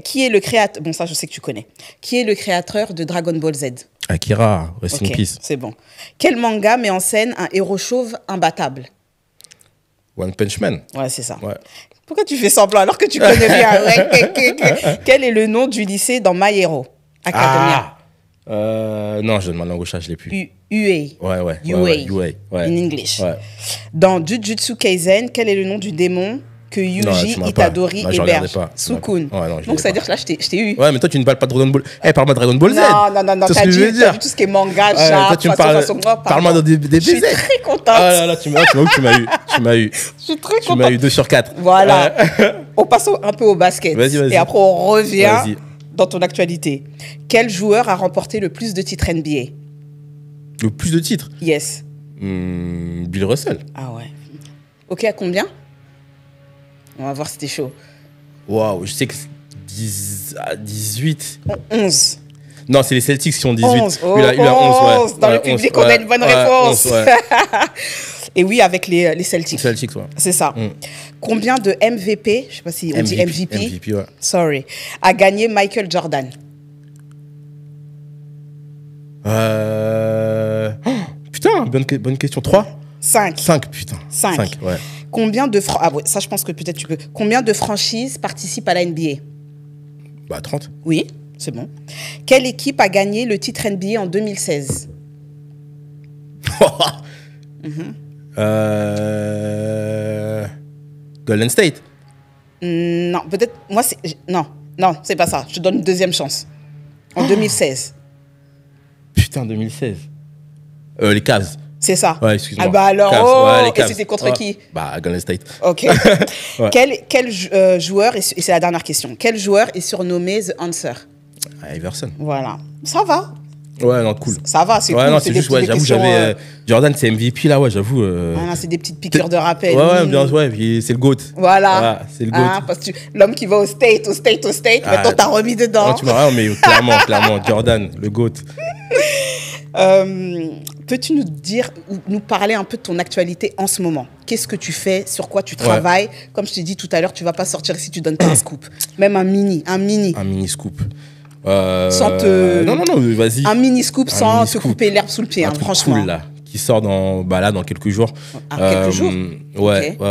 Qui est le créateur... Bon, ça, je sais que tu connais. Qui est le créateur de Dragon Ball Z? Akira, rest in Ok, peace. c'est bon. Quel manga met en scène un héros chauve imbattable? One Punch Man. Ouais, c'est ça. Ouais. Pourquoi tu fais semblant alors que tu connais bien? Ouais. Quel est le nom du lycée dans My Hero Academia? Non, je donne ma langue au chat, je l'ai plus. UA. Ouais. UA. Ouais. In English. Ouais. Dans Jujutsu Kaisen, quel est le nom du démon que Yuji tu m'as Itadori pas. Non, je regardais héberge? pas. Sukun. Ouais, non, je Donc, l'ai ça veut pas. dire que là, je t'ai eu. Ouais, mais toi, tu ne parles pas de Dragon Ball. Parle-moi de Dragon Ball Z. Non, C'est ce t'as que je veux dit dire. tout ce qui est manga, Ouais, Jap, toi, tu me parles. Parle-moi de des Je BZ. suis très contente. Ah là là, tu m'as eu. Je suis très Tu contente. m'as eu 2 sur 4. Voilà. On passe un peu au basket. Vas-y. Et après, on revient Vas-y. dans ton actualité. Quel joueur a remporté le plus de titres NBA? Le plus de titres. Yes. Bill Russell. Ah ouais. Ok, à combien? On va voir si t'es chaud. Waouh, je sais que 18. 11. Non, c'est les Celtics qui ont 18. 11. Lui, il a 11, ouais. 11. Dans Ouais, le public, 11, on a une bonne ouais, réponse. 11, ouais. Et oui, avec les Celtics. Celtics, ouais. C'est ça. Combien de MVP, je sais pas si on dit MVP, MVP, ouais. sorry, a gagné Michael Jordan? Putain, bonne question. 3 5. 5, putain. 5. Ouais. Combien de ah ouais, ça je pense que peut-être tu peux. Combien de franchises participent à la NBA? Bah, 30. Oui, c'est bon. Quelle équipe a gagné le titre NBA en 2016? Golden State. Non, peut-être. Moi, c'est. Non, c'est pas ça. Je te donne une deuxième chance. En 2016. Putain, 2016. Les Cavs. C'est ça. Ouais, excuse-moi. Ah bah alors, Cavs, ouais, les et Cavs. c'était contre Ouais. qui? Bah, Golden State. Ok. Ouais. Quel joueur, et c'est la dernière question, quel joueur est surnommé The Answer? Iverson. Voilà. Ça va. Ouais, non, cool. Ça va, c'est Ouais, cool. non, c'est juste, des ouais, j'avoue, questions, j'avais. Jordan, c'est MVP, là, ouais, j'avoue. voilà, c'est des petites piqûres de rappel. Ouais, bien, ouais, puis c'est le GOAT. Voilà. Ouais, c'est le GOAT. Hein, parce que l'homme qui va au state, maintenant t'as remis dedans. Non, tu m'as mais clairement, Jordan, le GOAT. Peux-tu nous dire, ou nous parler un peu de ton actualité en ce moment? Qu'est-ce que tu fais? Sur quoi tu travailles? Comme je t'ai dit tout à l'heure, tu vas pas sortir si tu donnes pas un scoop. Même un mini. Un mini scoop. Sans te... Non, vas-y. Un mini scoop sans te scoop. couper l'herbe sous le pied, Un hein, truc franchement. cool, là, qui sort dans quelques jours. Quelques jours? Ouais, Ok.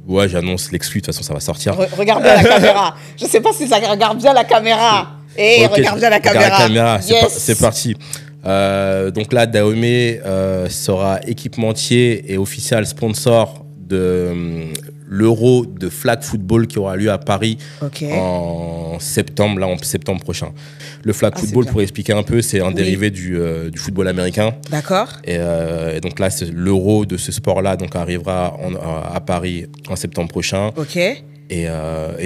ouais, j'annonce l'exclu, de toute façon, ça va sortir. Regarde bien la caméra. Je sais pas si ça regarde bien la caméra. Ok, regarde bien la caméra. Yes. C'est parti. Donc là, Dahomey sera équipementier et officiel sponsor de l'Euro de flag football qui aura lieu à Paris en septembre prochain. Le flag football, bien. pour expliquer un peu, c'est un dérivé du football américain. D'accord. Et donc là, l'Euro de ce sport-là donc arrivera à Paris en septembre prochain. Ok. Et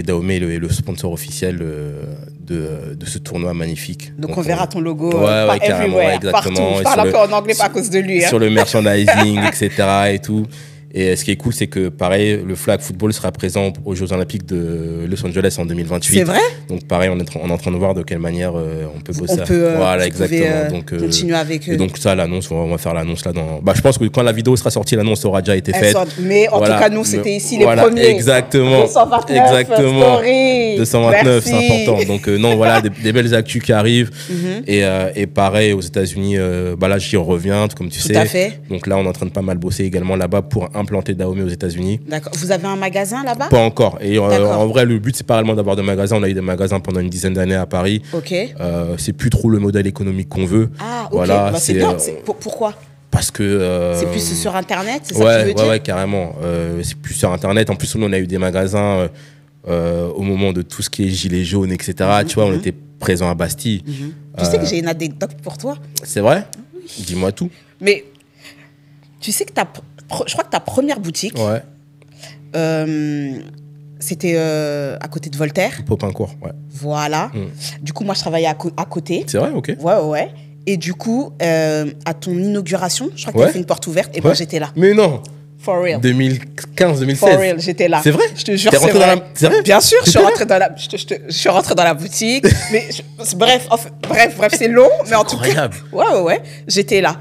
Dahomey est le sponsor officiel de ce tournoi magnifique. Donc on verra ton logo carrément, everywhere, exactement. partout. Je Et parle un peu en anglais pas à cause de lui. Hein. Sur le merchandising, etc. et tout. Et ce qui est cool, c'est que pareil, le flag football sera présent aux Jeux Olympiques de Los Angeles en 2028. C'est vrai? Donc pareil, on est en train de voir de quelle manière on peut bosser. On peut voilà, exactement. Donc, continuer avec eux. Et donc ça, l'annonce, on va faire l'annonce là dans... Bah, je pense que quand la vidéo sera sortie, l'annonce aura déjà été faite. Mais en tout cas, nous, c'était ici les voilà, premiers. Exactement. 229 story. 229, Merci. c'est important. Donc non, voilà, des belles actus qui arrivent. Et pareil, aux États-Unis, là, j'y reviens, comme tu sais. Tout à fait. Donc là, on est en train de pas mal bosser également là-bas pour implanter Dahomey aux États-Unis. D'accord. Vous avez un magasin là-bas? Pas encore. Et en vrai, le but, c'est pas réellement d'avoir des magasins. On a eu des magasins pendant une dizaine d'années à Paris. Ok. C'est plus trop le modèle économique qu'on veut. Ah, ok. Voilà, c'est bien. Pourquoi? Parce que... c'est plus sur Internet, c'est ça que tu veux dire? Ouais, carrément. C'est plus sur Internet. En plus, nous, on a eu des magasins au moment de tout ce qui est gilets jaunes, etc. Tu vois, on était présents à Bastille. Tu sais que j'ai une anecdote pour toi? C'est vrai? Dis-moi tout. Mais tu sais que je crois que ta première boutique, c'était à côté de Voltaire. Popincourt, ouais. Voilà. Du coup, moi, je travaillais à côté. C'est vrai, ok. Ouais. Et du coup, à ton inauguration, je crois que tu as fait une porte ouverte et moi, j'étais là. Mais non. For real. 2015-2016. For real, j'étais là. C'est vrai? Je te jure, c'est vrai. C'est vrai? Bien sûr, je suis rentrée dans la boutique. Bref, c'est long, mais en tout cas. Incroyable. Ouais. J'étais là.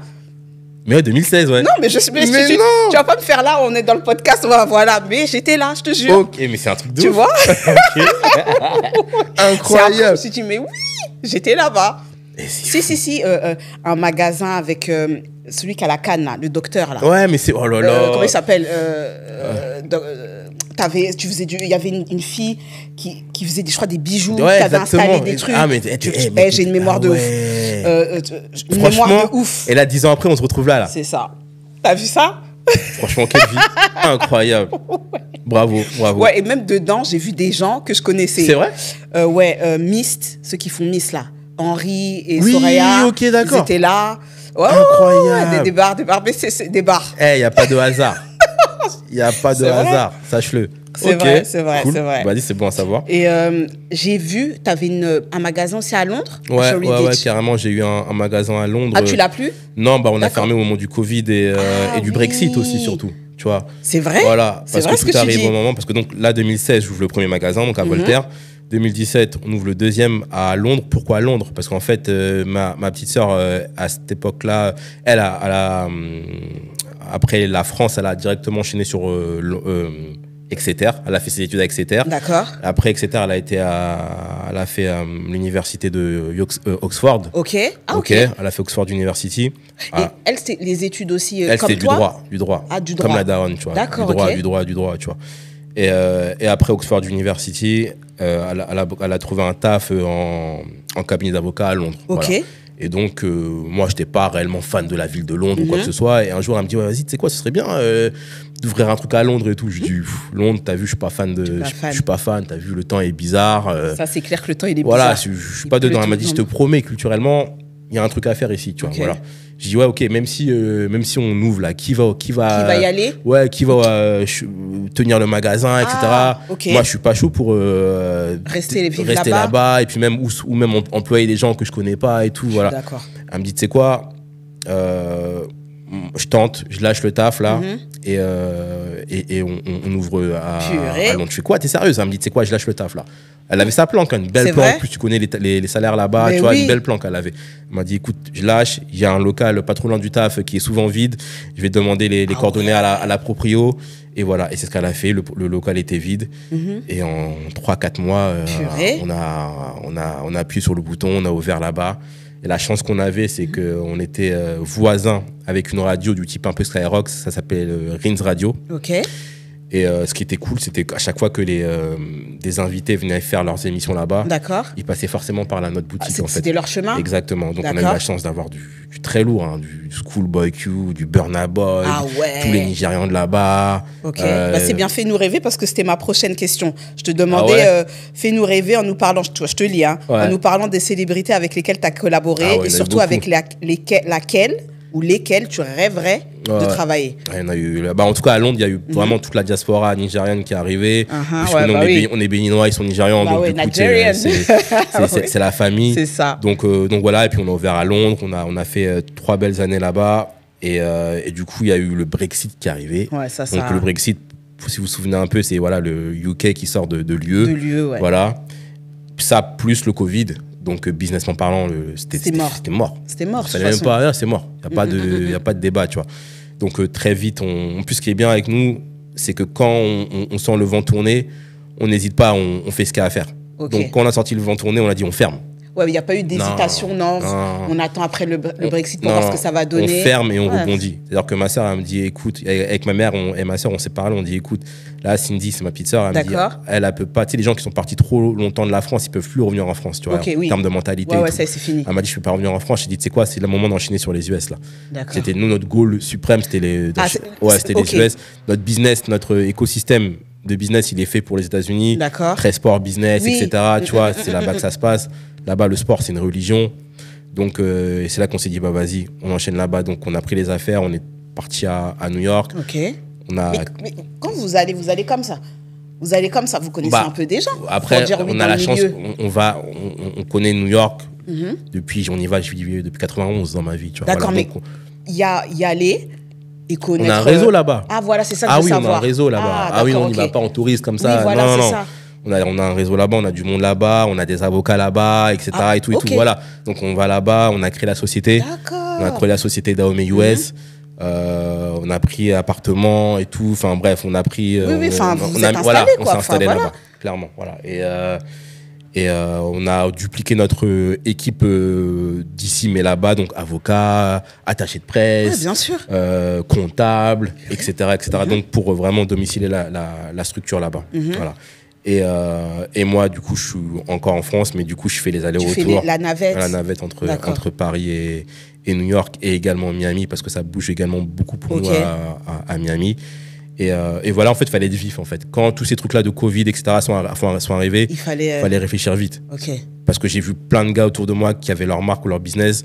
Mais ouais, 2016, ouais. Non, mais tu vas pas me faire là, on est dans le podcast, voilà. Mais j'étais là, je te jure. Ok, mais c'est un truc de tu ouf. vois. Incroyable. Je me suis dit, mais oui, j'étais là-bas. Si, un magasin avec celui qui a la canne, là, le docteur, là. Ouais, mais c'est... Oh là là. Comment il s'appelle il y avait une fille qui faisait je crois des bijoux, qui avait installé des trucs. Ah, mais j'ai une mémoire de ouf. Une mémoire de ouf. Et là, 10 ans après, on se retrouve là. C'est ça. T'as vu ça? Franchement, quelle vie. Incroyable. Ouais. Bravo. Ouais, et même dedans, j'ai vu des gens que je connaissais. C'est vrai? Myst, ceux qui font Myst là. Henri et Soraya. Oui, ok, d'accord. Ils étaient là. Ouais, incroyable. Des bars, mais c'est des bars. Il n'y a pas de hasard. Il n'y a pas de hasard, sache-le. C'est vrai, c'est vrai, cool. c'est vrai. Vas-y, c'est bon à savoir. Et j'ai vu, tu avais un magasin aussi à Londres. Ouais, carrément. J'ai eu un magasin à Londres. Ah, tu l'as plus? Non, on a fermé au moment du Covid et du Brexit aussi, surtout. Tu vois. C'est vrai? Voilà, parce que tout arrive au moment. Parce que donc là, 2016, j'ouvre le premier magasin, donc à Voltaire. 2017, on ouvre le deuxième à Londres. Pourquoi à Londres? Parce qu'en fait, ma petite sœur, à cette époque-là, elle a après la France, elle a directement enchaîné sur Exeter. Elle a fait ses études à Exeter. D'accord. Après Exeter, elle a fait l'université de Oxford. Ok. Ok. Elle a fait Oxford University. Et elle, c'était les études aussi elle, comme toi? Du droit. Ah, du droit. Comme la daronne, tu vois. D'accord, du droit, tu vois. Et après Oxford University, elle a trouvé un taf en cabinet d'avocat à Londres. Ok. Voilà. Et donc, moi, je n'étais pas réellement fan de la ville de Londres ou quoi que ce soit. Et un jour, elle me dit, vas-y, tu sais quoi, ce serait bien d'ouvrir un truc à Londres et tout. Je dis, Londres, t'as vu, je suis pas fan de... Je suis pas fan, t'as vu, le temps est bizarre. Ça, c'est clair que le temps, il est bizarre. Voilà, je suis pas dedans. Elle m'a dit, je te promets, culturellement, il y a un truc à faire ici, tu vois. Voilà. Je dis, ouais, ok, même si on ouvre là, qui va y aller? Ouais, qui va tenir le magasin, etc. Okay. Moi, je suis pas chaud pour rester là-bas et puis même ou même employer des gens que je connais pas et tout. Voilà. D'accord. Elle me dit, tu sais quoi, je tente, je lâche le taf là et on ouvre à Londres. Je fais quoi, t'es sérieuse? Elle me dit, tu sais quoi, je lâche le taf là. Elle avait sa planque, une belle planque. En plus, tu connais les salaires là-bas, tu vois, une belle planque elle avait. Elle m'a dit, écoute, je lâche, il y a un local pas trop loin du taf qui est souvent vide. Je vais demander les coordonnées à la proprio. Et voilà, et c'est ce qu'elle a fait. Le local était vide. Et en 3-4 mois, on a appuyé sur le bouton, on a ouvert là-bas. Et la chance qu'on avait, c'est qu'on était voisins avec une radio du type un peu Skyrock, ça s'appelait Rins Radio. Ok. Et ce qui était cool, c'était qu'à chaque fois que des invités venaient faire leurs émissions là-bas, ils passaient forcément par notre boutique. En fait. C'était leur chemin? Exactement. Donc on a eu la chance d'avoir du très lourd, du Schoolboy Q, du Burna Boy, tous les Nigérians de là-bas. Ok. C'est bien, fais-nous rêver parce que c'était ma prochaine question. Je te demandais, fais-nous rêver en nous parlant, je te lis, en nous parlant des célébrités avec lesquelles tu as collaboré et surtout avec laquelle ou lesquels tu rêverais de travailler? Il y en a eu, en tout cas à Londres, il y a eu vraiment toute la diaspora nigériane qui est arrivée. On est béninois, ils sont nigérians, donc du coup c'est la famille. C'est ça. Donc voilà, et puis on a ouvert à Londres, on a fait 3 belles années là-bas, et du coup il y a eu le Brexit qui est arrivé. Donc le Brexit, si vous vous souvenez un peu, c'est voilà le UK qui sort de l'UE. De l'UE, ouais. Voilà. Ça plus le Covid. Donc, businessment parlant, c'était mort. C'était mort. Ça n'allait même pas, c'est mort. Il n'y a pas de débat, tu vois. Donc, très vite, en plus, ce qui est bien avec nous, c'est que quand on sent le vent tourner, on n'hésite pas, on fait ce qu'il y a à faire. Okay. Donc, quand on a senti le vent tourner, on a dit on ferme. Ouais, il n'y a pas eu d'hésitation, non. On attend après le Brexit pour voir ce que ça va donner. On ferme et on rebondit. C'est-à-dire que ma sœur, elle me dit, écoute, avec ma mère et ma sœur, on s'est parlé, on dit, écoute, là, Cindy, c'est ma petite sœur, elle me dit, elle peut pas, tu sais, les gens qui sont partis trop longtemps de la France, ils peuvent plus revenir en France, tu vois, en termes de mentalité. Ouais, ça, c'est fini. Elle m'a dit, je peux pas revenir en France. J'ai dit, tu sais quoi, c'est le moment d'enchaîner sur les US, là. C'était nous, notre goal suprême, c'était les US. Notre business, notre écosystème de business, il est fait pour les États-Unis. Très sport, business, etc. Tu vois, c'est là-bas que ça se passe. Là-bas, le sport, c'est une religion. Donc, c'est là qu'on s'est dit, vas-y, on enchaîne là-bas. Donc, on a pris les affaires, on est parti à New York. Ok. Mais quand vous allez comme ça. Vous allez comme ça, vous connaissez un peu des gens. Après, on a la chance, on connaît New York. Depuis, on y va, je vis depuis 91 dans ma vie. D'accord, mais y aller et connaître... On a un réseau là-bas. Ah, voilà, c'est ça que je veux savoir. On a un réseau là-bas. On n'y va pas en touriste comme ça. Oui, voilà, c'est ça. On a un réseau là-bas, on a du monde là-bas, on a des avocats là-bas, etc. Et tout, voilà. Donc on va là-bas, on a créé la société. D'accord. On a créé la société Dahomey US. On a pris appartement et tout. Enfin bref, on a pris. Oui, enfin, vous êtes installé, voilà, quoi. On s'est installé Enfin, là-bas, clairement. Voilà. Et on a dupliqué notre équipe d'ici, mais là-bas, donc avocat, attaché de presse, bien sûr. Comptable, etc., etc. Donc pour vraiment domicilier la structure là-bas. Voilà. Et moi, du coup, je suis encore en France, mais du coup, je fais les allers-retours. Tu fais la navette. La navette entre Paris et New York, et également Miami, parce que ça bouge également beaucoup pour nous à Miami. Et voilà, en fait, il fallait être vif, en fait. Quand tous ces trucs-là de Covid, etc., sont arrivés, il fallait réfléchir vite. Parce que j'ai vu plein de gars autour de moi qui avaient leur marque ou leur business,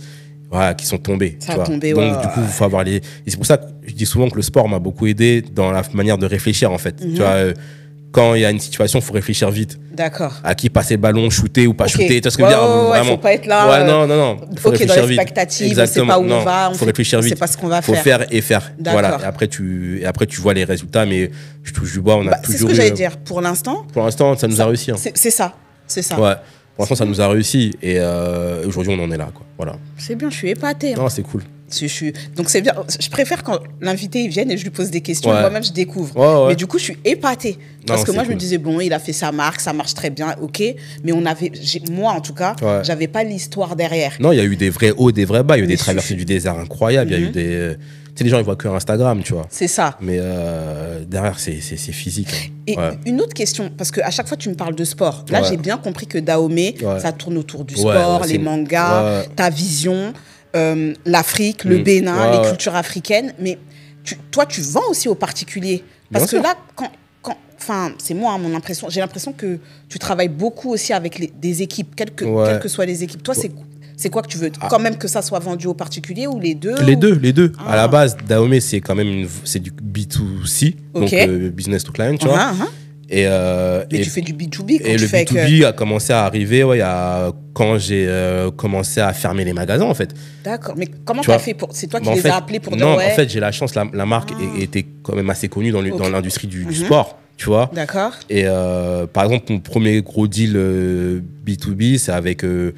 voilà, qui sont tombés. Ça a tombé, donc, du coup, il faut avoir les... Et c'est pour ça que je dis souvent que le sport m'a beaucoup aidé dans la manière de réfléchir, en fait. Tu vois, quand il y a une situation, il faut réfléchir vite. D'accord. À qui passer le ballon, shooter ou pas shooter. Tu vois ce que je veux dire, vraiment. Il faut pas être là. Non. Faut réfléchir dans l'expectative, vite. On sait pas où on va. Faut réfléchir vite. C'est pas ce qu'on va faire. Faut faire et faire. Voilà. Et après, tu vois les résultats. Mais je touche du bois, on a toujours. C'est ce que j'allais dire. Pour l'instant, ça nous a réussi. Hein. C'est ça. Ouais. Pour l'instant, ça nous a réussi. Et aujourd'hui, on en est là, quoi. Voilà. C'est bien, je suis épatée. Non, c'est cool. Donc c'est bien. Je préfère quand l'invité il vienne et je lui pose des questions. Moi-même, je découvre. Mais du coup, je suis épatée. Parce que moi, je me disais, bon, il a fait sa marque, ça marche très bien, ok. Mais moi, en tout cas, j'avais pas l'histoire derrière. Non, il y a eu des vrais hauts, des vrais bas. Il y a eu des traversées du désert incroyables. Il y a eu des... Tu sais, les gens, ils voient que Instagram, tu vois. C'est ça. Mais derrière, c'est physique. Hein. Et une autre question, parce qu'à chaque fois, tu me parles de sport. Là, j'ai bien compris que Dahomey, ça tourne autour du sport, les mangas, ta vision... l'Afrique, le Bénin, les cultures africaines, mais toi, tu vends aussi aux particuliers. Parce que là, c'est moi, mon impression, j'ai l'impression que tu travailles beaucoup aussi avec des équipes, quelles que soient les équipes. Toi, c'est quoi que tu veux? Quand même que ça soit vendu aux particuliers ou les deux? Les deux. À la base, Dahomey, c'est quand même c'est du B2C, donc business to client, tu vois. Mais tu fais du B2B quand et le B2B a commencé à arriver quand j'ai commencé à fermer les magasins, en fait. D'accord, mais comment tu as fait c'est toi qui les as appelés pour dire en fait, j'ai la chance, la marque était quand même assez connue dans l'industrie du sport, tu vois. D'accord. Et par exemple, mon premier gros deal B2B, c'est avec le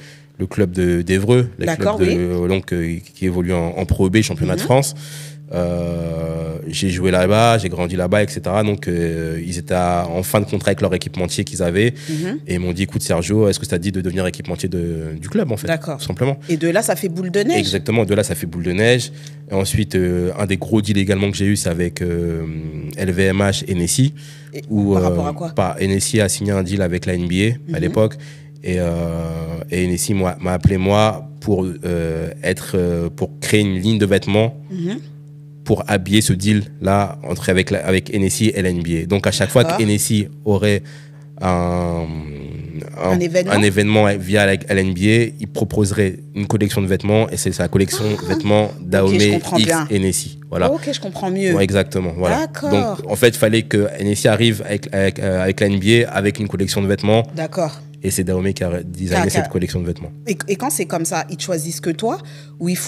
club d'Évreux, qui évolue en Pro B, championnat de France. J'ai joué là-bas, j'ai grandi là-bas, etc. Donc ils étaient en fin de contrat avec leur équipementier qu'ils avaient et ils m'ont dit, écoute Sergio, est-ce que ça te dit de devenir équipementier du club, en fait? D'accord. Tout simplement. Et de là, ça fait boule de neige. Exactement, de là, ça fait boule de neige. Et ensuite, un des gros deals également que j'ai eu, c'est avec LVMH et Nessie. Par rapport à quoi? Nessie a signé un deal avec la NBA à l'époque. Et Nessie m'a appelé moi pour créer une ligne de vêtements pour habiller ce deal-là avec Hennessy et la NBA. Donc, à chaque fois que Hennessy aurait un événement via la NBA, il proposerait une collection de vêtements et c'est sa collection de vêtements Dahomey X Hennessy. Voilà. Ok, je comprends mieux. Ouais, exactement. Voilà. D'accord. Donc, en fait, il fallait que Hennessy arrive avec la NBA avec une collection de vêtements. D'accord. Et c'est Dahomey qui a designé cette collection de vêtements. Et quand c'est comme ça, ils choisissent que toi ou ils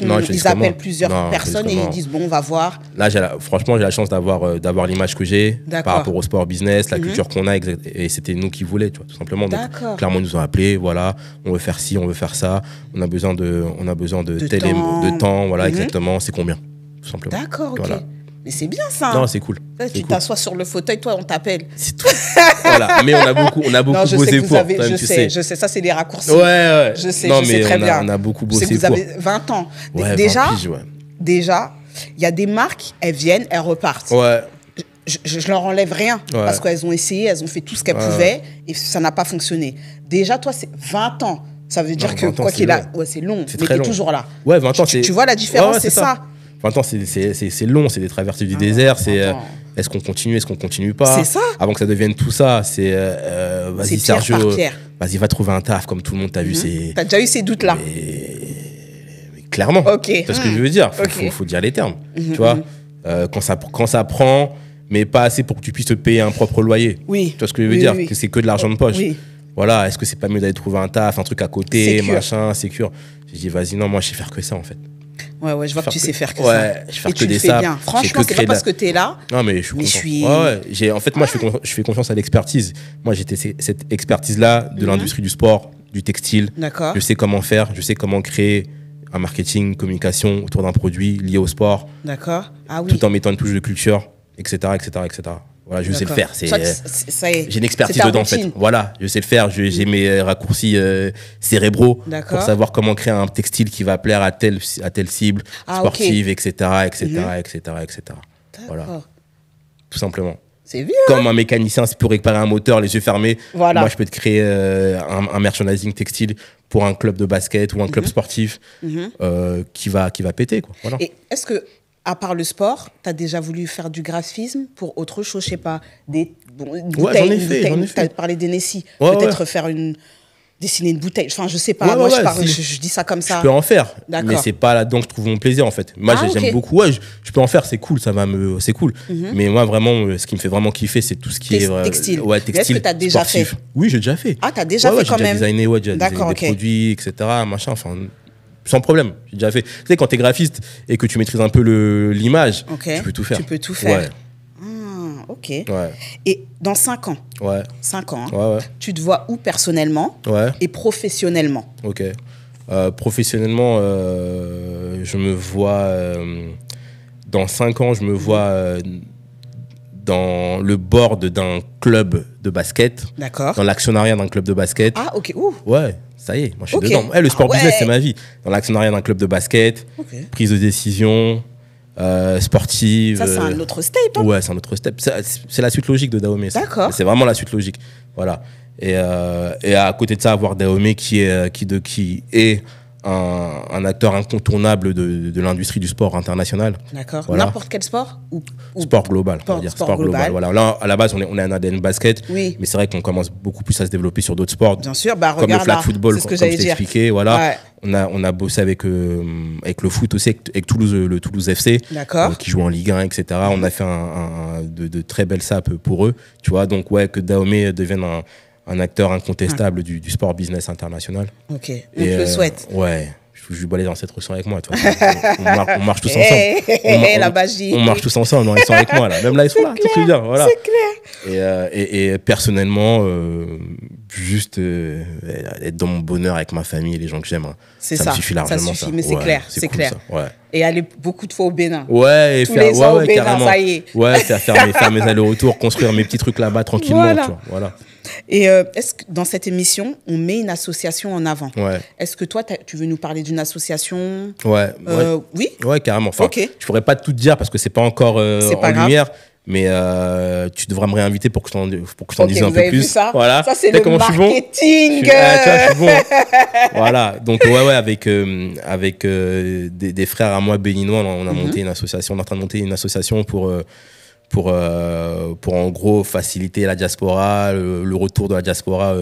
appellent plusieurs personnes et ils disent bon, on va voir. Là, franchement, j'ai la chance d'avoir l'image que j'ai par rapport au sport business, la culture qu'on a, et c'était nous qui voulions, tu vois, tout simplement. Donc, clairement, ils nous ont appelés, voilà, on veut faire ci, on veut faire ça, on a besoin de temps, voilà, exactement, c'est combien, tout simplement. D'accord, ok. Voilà. Mais c'est bien ça. Non, c'est cool. Tu t'assois sur le fauteuil, toi, on t'appelle. C'est tout. Voilà. Mais on a beaucoup bossé pour. Je sais, ça, c'est des raccourcis. Ouais. Je sais très bien. On a beaucoup bossé pour. Vous avez 20 ans. Ouais, déjà, il y a des marques, elles viennent, elles repartent. Ouais. Je leur enlève rien parce qu'elles ont essayé, elles ont fait tout ce qu'elles pouvaient et ça n'a pas fonctionné. Déjà, toi, c'est 20 ans. Ça veut dire que quoi qu'il a, c'est long, mais t'es toujours là. Ouais, 20 ans, tu vois la différence, c'est ça. 20 ans, c'est long, c'est des traversées du désert, c'est est-ce qu'on continue pas? C'est ça. Avant que ça devienne tout ça, c'est vas-y Sergio, vas-y va trouver un taf comme tout le monde, t'as vu, T'as déjà eu ces doutes là? Mais clairement. Ok. C'est ce que je veux dire. Faut dire les termes. Tu vois, quand ça prend, mais pas assez pour que tu puisses te payer un propre loyer. Oui. Tu vois ce que je veux dire? Que c'est que de l'argent de poche. Oui. Voilà. Est-ce que c'est pas mieux d'aller trouver un taf, un truc à côté, machin, sécure? J'ai dit vas-y, non, moi je sais faire que ça en fait. Ouais, je vois que tu sais faire que ça. Ouais, je fais que des saps. Bien. Franchement, c'est pas parce que t'es là. Non, mais je suis content. En fait, moi, je fais confiance à l'expertise. Moi, j'étais cette expertise-là de l'industrie du sport, du textile. D'accord. Je sais comment faire, je sais comment créer un marketing, communication autour d'un produit lié au sport. D'accord. Ah oui. Tout en mettant une touche de culture, etc., etc., etc. Voilà, je sais le faire. J'ai une expertise dedans, en fait. Voilà, je sais le faire. J'ai mes raccourcis cérébraux pour savoir comment créer un textile qui va plaire à telle cible sportive, etc., etc., etc., etc. Voilà, tout simplement. C'est bien. Comme un mécanicien, c'est pour réparer un moteur, les yeux fermés. Voilà. Moi, je peux te créer un merchandising textile pour un club de basket ou un club sportif qui va péter, quoi. Voilà. Et est-ce que, à part le sport, tu as déjà voulu faire du graphisme pour autre chose, je sais pas, des bouteilles, tu as parlé d'Hennessy, peut-être faire dessiner une bouteille, enfin je sais pas, moi je dis ça comme ça. Je peux en faire, mais c'est pas là-dedans que je trouve mon plaisir en fait. Moi j'aime beaucoup, je peux en faire, c'est cool, c'est cool. Mais moi vraiment, ce qui me fait vraiment kiffer, c'est tout ce qui est textile. Textile. Est-ce que tu as déjà fait? Oui, j'ai déjà fait. Ah, tu as déjà fait quand même. J'ai designé, j'ai designé des produits, etc. Machin, enfin sans problème, j'ai déjà fait. Tu sais, quand t'es graphiste et que tu maîtrises un peu l'image, tu peux tout faire. Tu peux tout faire. Ouais. Ok. Ouais. Et dans 5 ans, 5 ans, tu te vois où personnellement et professionnellement? Ok. Professionnellement, je me vois dans 5 ans, je me vois dans le board d'un club de basket. D'accord. Dans l'actionnariat d'un club de basket. Ah, ok. Ouh. Ouais, ça y est, moi je suis dedans. Le sport business, c'est ma vie. Dans l'actionnariat d'un club de basket, prise de décision. Sportive. Ça, c'est un autre step. Hein. Ouais, c'est un autre step. C'est la suite logique de Dahomey. D'accord. C'est vraiment la suite logique. Voilà. Et à côté de ça, avoir Dahomey qui est un acteur incontournable de l'industrie du sport international. D'accord. Voilà. N'importe quel sport Sport global. Sport global. Voilà. Là, à la base, on est un ADN basket. Oui. Mais c'est vrai qu'on commence beaucoup plus à se développer sur d'autres sports. Bien sûr. Comme le flag football, comme je t'ai expliqué. Voilà. Ouais. On a bossé avec le foot aussi, avec Toulouse, le Toulouse FC, qui joue en Ligue 1, etc. On a fait de très belles sapes pour eux. Tu vois, donc que Dahomey devienne un acteur incontestable du sport business international. Ok, on te le souhaite. Ouais, je lui balaye dans cette relation avec moi. On marche tous ensemble. La magie. On marche tous ensemble, ils sont avec moi là. Même là, ils sont là, tout se bien. Voilà. C'est clair. Et personnellement, juste être dans mon bonheur avec ma famille et les gens que j'aime. Ça me suffit largement. Ça suffit, mais c'est clair. C'est clair. Et aller beaucoup de fois au Bénin. Ouais, et tous les ans au Bénin, carrément. Ça y est. Ouais, faire mes allers-retours, construire mes petits trucs là-bas tranquillement. Voilà. Tu vois, voilà. Et est-ce que dans cette émission, on met une association en avant? Ouais. Est-ce que toi, tu veux nous parler d'une association? Ouais. Oui. Ouais, carrément. Enfin, je pourrais pas tout te dire parce que c'est pas encore en lumière. Mais tu devras me réinviter pour que je t'en dise un peu plus. Ça, voilà. Ça c'est le marketing. Tu vois, je suis bon. Voilà. Donc avec des frères à moi béninois, on a monté une association. On est en train de monter une association pour en gros faciliter la diaspora, le retour de la diaspora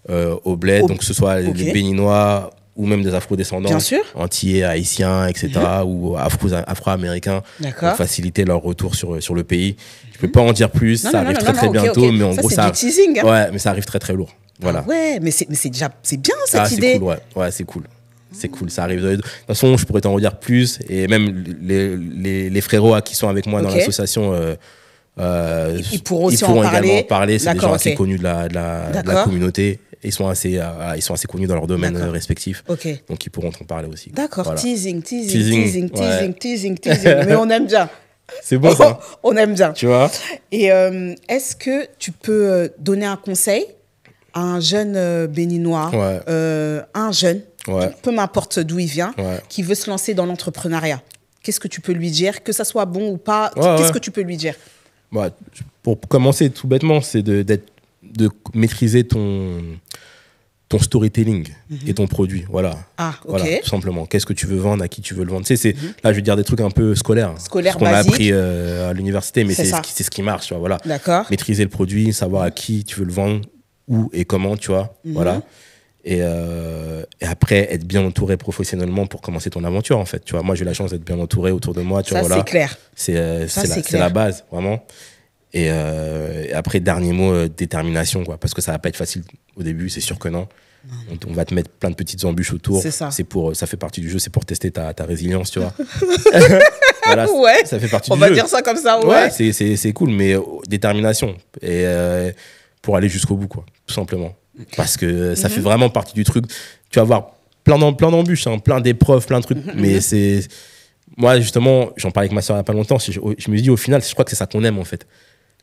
au bled. Donc que ce soit les béninois ou même des afro-descendants, antillais, haïtiens, etc., ou afro-américains, pour faciliter leur retour sur le pays. Je peux pas en dire plus, ça arrive très bientôt, mais en gros ça c'est du teasing, hein. Ouais, mais ça arrive très lourd. Voilà. Ah ouais, mais c'est bien cette idée. C'est cool, ouais, c'est cool. C'est cool, ça arrive. De toute façon, je pourrais t'en redire plus, et même les frérots qui sont avec moi dans l'association, ils pourront également en parler. C'est des gens assez connus de la communauté. Ils sont assez connus dans leur domaine respectif. Donc, ils pourront t'en parler aussi. D'accord. Voilà. Teasing. Mais on aime bien. C'est beau, ça. On aime bien. Tu vois. Et est-ce que tu peux donner un conseil à un jeune béninois, un jeune, peu m'importe d'où il vient, qui veut se lancer dans l'entrepreneuriat? Qu'est-ce que tu peux lui dire? Que ça soit bon ou pas, qu'est-ce que tu peux lui dire? Pour commencer, tout bêtement, c'est de maîtriser ton storytelling et ton produit. Voilà. Voilà, tout simplement. Qu'est-ce que tu veux vendre, à qui tu veux le vendre. Tu sais, là, je vais dire des trucs un peu scolaires. Ce qu'on a appris à l'université, mais c'est ce qui marche. Tu vois, voilà. D'accord. Maîtriser le produit, savoir à qui tu veux le vendre, où et comment, tu vois. Voilà. Et après, être bien entouré professionnellement pour commencer ton aventure, en fait. Tu vois, moi, j'ai eu la chance d'être bien entouré autour de moi. Tu vois, voilà. C'est clair. C'est la base, vraiment. Et après, dernier mot, détermination, quoi. Parce que ça va pas être facile au début, c'est sûr que non. On va te mettre plein de petites embûches autour. C'est ça. Ça fait partie du jeu, c'est pour tester ta résilience, tu vois. Voilà, ça fait partie du jeu. On va dire ça comme ça, ouais. C'est cool, mais détermination. Et pour aller jusqu'au bout, quoi, tout simplement. Parce que ça fait vraiment partie du truc. Tu vas voir, plein d'embûches, hein, plein d'épreuves, plein de trucs. Mais c'est... Moi, justement, j'en parlais avec ma soeur il n'y a pas longtemps. Je me dis, au final, je crois que c'est ça qu'on aime, en fait.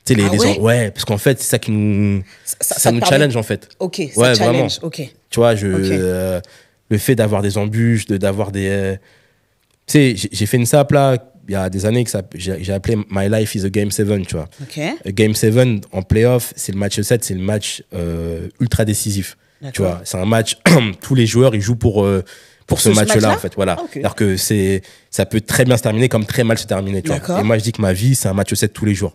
Tu sais, ouais, parce qu'en fait, c'est ça qui nous... Ça nous challenge, en fait. Ok, ouais, ça challenge, ok. Tu vois, le fait d'avoir des embûches, d'avoir des... Tu sais, j'ai fait une sape, là, il y a des années, que j'ai appelé My Life is a Game 7, tu vois. Game 7, en playoff, c'est le match 7, c'est le match ultra décisif. Tu vois, c'est un match, tous les joueurs, ils jouent pour ce match-là, en fait. Voilà. C'est-à-dire que ça peut très bien se terminer comme très mal se terminer, tu vois. Et moi, je dis que ma vie, c'est un match 7 tous les jours.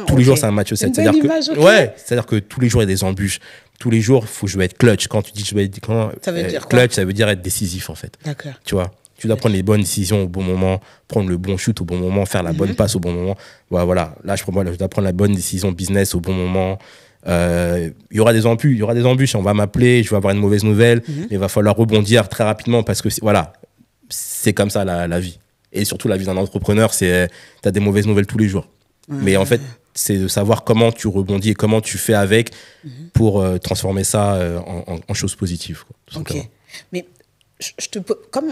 Tous les jours, c'est un match 7. C'est-à-dire que, ouais, c'est-à-dire que tous les jours, il y a des embûches. Tous les jours, je vais être clutch. Quand tu dis je vais être clutch, ça veut dire être décisif, en fait. D'accord. Tu vois, tu dois prendre les bonnes décisions au bon moment, prendre le bon shoot au bon moment, faire la bonne passe au bon moment. Voilà. Là, je dois prendre la bonne décision business au bon moment. Il y aura des embûches, on va m'appeler, je vais avoir une mauvaise nouvelle, mais il va falloir rebondir très rapidement parce que voilà, c'est comme ça la vie. Et surtout la vie d'un entrepreneur, t'as des mauvaises nouvelles tous les jours. Mais en fait, c'est de savoir comment tu rebondis et comment tu fais avec pour transformer ça en choses positives, quoi, tout simplement. Mais comme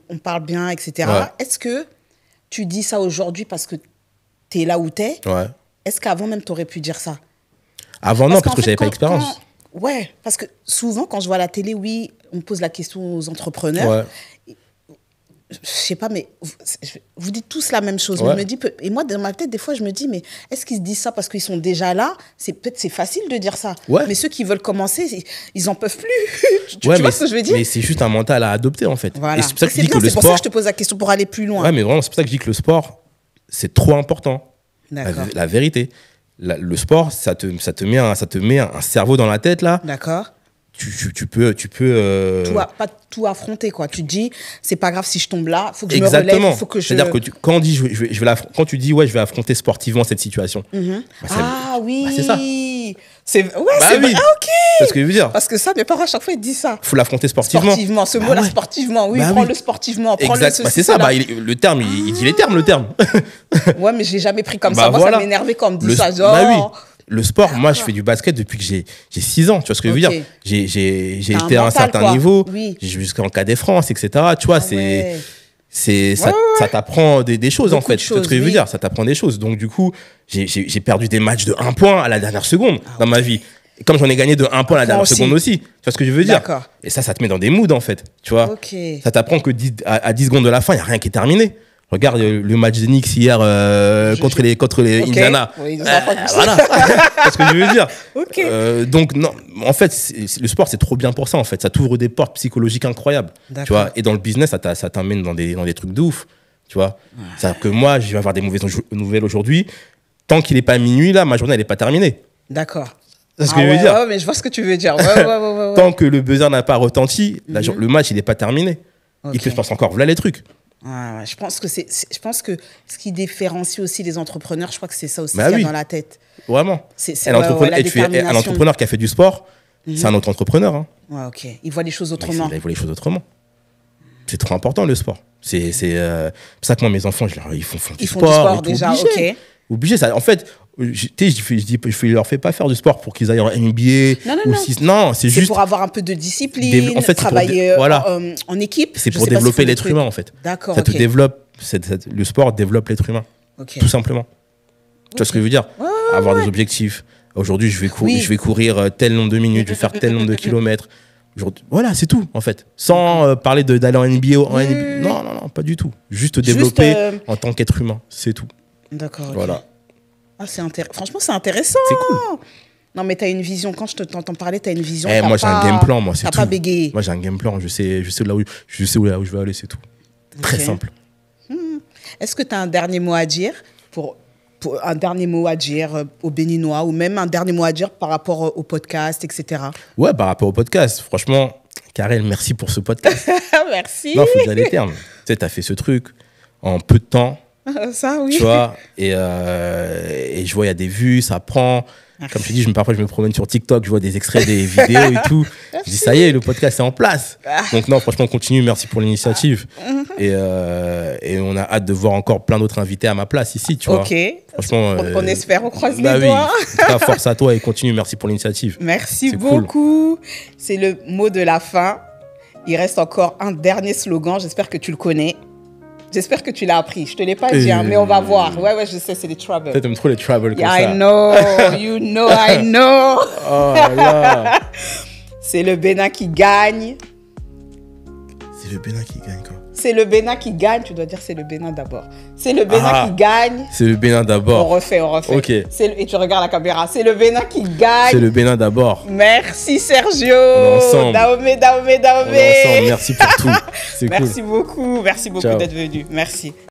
on parle bien, etc., est-ce que tu dis ça aujourd'hui parce que t'es là où t'es? Est-ce qu'avant même t'aurais pu dire ça? Avant, non, parce que j'avais pas l'expérience. Ouais, parce que souvent, quand je vois à la télé, oui, on pose la question aux entrepreneurs. Je sais pas, mais vous dites tous la même chose. Mais je me dis, et moi, dans ma tête, des fois, je me dis, mais est-ce qu'ils se disent ça parce qu'ils sont déjà là? Peut-être c'est facile de dire ça. Mais ceux qui veulent commencer, ils en peuvent plus. tu vois ce que je veux dire? Mais c'est juste un mental à adopter, en fait. Voilà. Et c'est pour ça que je dis que le sport... C'est pour ça que je te pose la question pour aller plus loin. Ouais, mais vraiment, c'est pour ça que je dis que le sport, c'est trop important. La vérité. Le sport, ça te met un cerveau dans la tête, là. D'accord. Tu peux pas tout affronter, quoi. Tu te dis, c'est pas grave si je tombe là, faut que je me relève, il faut que je... C'est-à-dire que quand tu dis, je vais affronter sportivement cette situation. Oui. C'est ça. Oui. Ok. C'est ce que je veux dire. Parce que ça, mes parents, à chaque fois, ils disent ça. Faut l'affronter sportivement. Sportivement, ce mot-là, sportivement. Oui, prends-le sportivement. Prends-le ceci, c'est ça. Le terme, il dit les termes, le terme. Ouais, mais je l'ai jamais pris comme ça. Moi, ça m'énervait quand on me dit ça. Genre... Le sport, moi, je fais du basket depuis que j'ai 6 ans. Tu vois ce que je veux dire? J'ai été à un certain niveau. J'ai joué jusqu'en Cadet France, etc. Tu vois, ça t'apprend des choses, en fait. Tu vois ce que je veux dire? Ça t'apprend des choses. Donc, du coup, j'ai perdu des matchs de 1 point à la dernière seconde dans ma vie. Et comme j'en ai gagné de 1 point à la dernière seconde aussi. Tu vois ce que je veux dire? Et ça te met dans des moods, en fait. Tu vois? Ça t'apprend que à 10 secondes de la fin, il n'y a rien qui est terminé. Regarde le match des Knicks hier contre les Indiana. Voilà. C'est ce que je veux dire. Donc, non, en fait, le sport, c'est trop bien pour ça, en fait. Ça t'ouvre des portes psychologiques incroyables. Tu vois. Et dans le business, ça t'emmène dans des trucs de ouf. Tu vois. C'est-à-dire que moi, je vais avoir des mauvaises nouvelles aujourd'hui. Tant qu'il n'est pas minuit, là, ma journée, elle n'est pas terminée. D'accord. C'est ce que je veux dire. Mais je vois ce que tu veux dire. Tant que le buzzer n'a pas retenti, le match, il n'est pas terminé. Il peut se passer encore. Voilà les trucs. Je pense que ce qui différencie aussi les entrepreneurs, je crois que c'est ça aussi qu'il y a dans la tête. Vraiment. Un entrepreneur qui a fait du sport, c'est un autre entrepreneur. Hein. Il voit les choses autrement. Il voit les choses autrement. C'est trop important, le sport. C'est pour ça que moi, mes enfants, ils font du sport déjà, obligé. Ça, en fait, je leur fais pas faire du sport pour qu'ils aillent en NBA. Non, c'est juste pour avoir un peu de discipline, travailler en équipe. C'est pour développer l'être humain, en fait. D'accord. Ça te développe, le sport développe l'être humain. Tout simplement. Tu vois ce que je veux dire? Avoir des objectifs. Aujourd'hui, je vais courir tel nombre de minutes, je vais faire tel nombre de kilomètres. Voilà, c'est tout, en fait. Sans parler d'aller en NBA. Non, pas du tout. Juste développer en tant qu'être humain. C'est tout. D'accord. Voilà. Franchement, c'est intéressant. C'est cool. Non, mais tu as une vision. Quand je t'entends parler, tu as une vision. Moi, j'ai un game plan, moi, c'est tout. Tu n'as pas bégayé. Moi, j'ai un game plan. Je sais là où je vais aller, c'est tout. Très simple. Est-ce que tu as un dernier mot à dire un dernier mot à dire aux Béninois ou même un dernier mot à dire par rapport au podcast, etc. Ouais, par rapport au podcast. Franchement, Karel, merci pour ce podcast. Merci. Non, faut dire les termes. Tu sais, tu as fait ce truc en peu de temps. Ça, oui. Tu vois, et je vois, il y a des vues, ça prend. Merci. Comme je te dis, parfois, je me promène sur TikTok, je vois des extraits des vidéos et tout. Je dis, ça y est, le podcast est en place. Donc, non, franchement, continue. Merci pour l'initiative. Et on a hâte de voir encore plein d'autres invités à ma place ici, tu vois. Franchement, on espère, on croise les doigts. Oui. Force à toi et continue. Merci pour l'initiative. Merci beaucoup. Cool. C'est le mot de la fin. Il reste encore un dernier slogan. J'espère que tu le connais. J'espère que tu l'as appris. Je te l'ai pas dit, hein, mais on va voir. Ouais, je sais, c'est les Trouble. Peut-être t'aimes trop les Trouble comme ça. I know, you know, I know. Oh là. C'est le Bénin qui gagne. C'est le Bénin qui gagne, quoi. C'est le Bénin qui gagne. Tu dois dire c'est le Bénin d'abord. C'est le Bénin qui gagne. C'est le Bénin d'abord. On refait. Ok. Et tu regardes la caméra. C'est le Bénin qui gagne. C'est le Bénin d'abord. Merci Sergio. On est ensemble. Dahomey. On est ensemble. Merci pour tout. C'est Merci cool. beaucoup. Merci beaucoup d'être venu. Merci.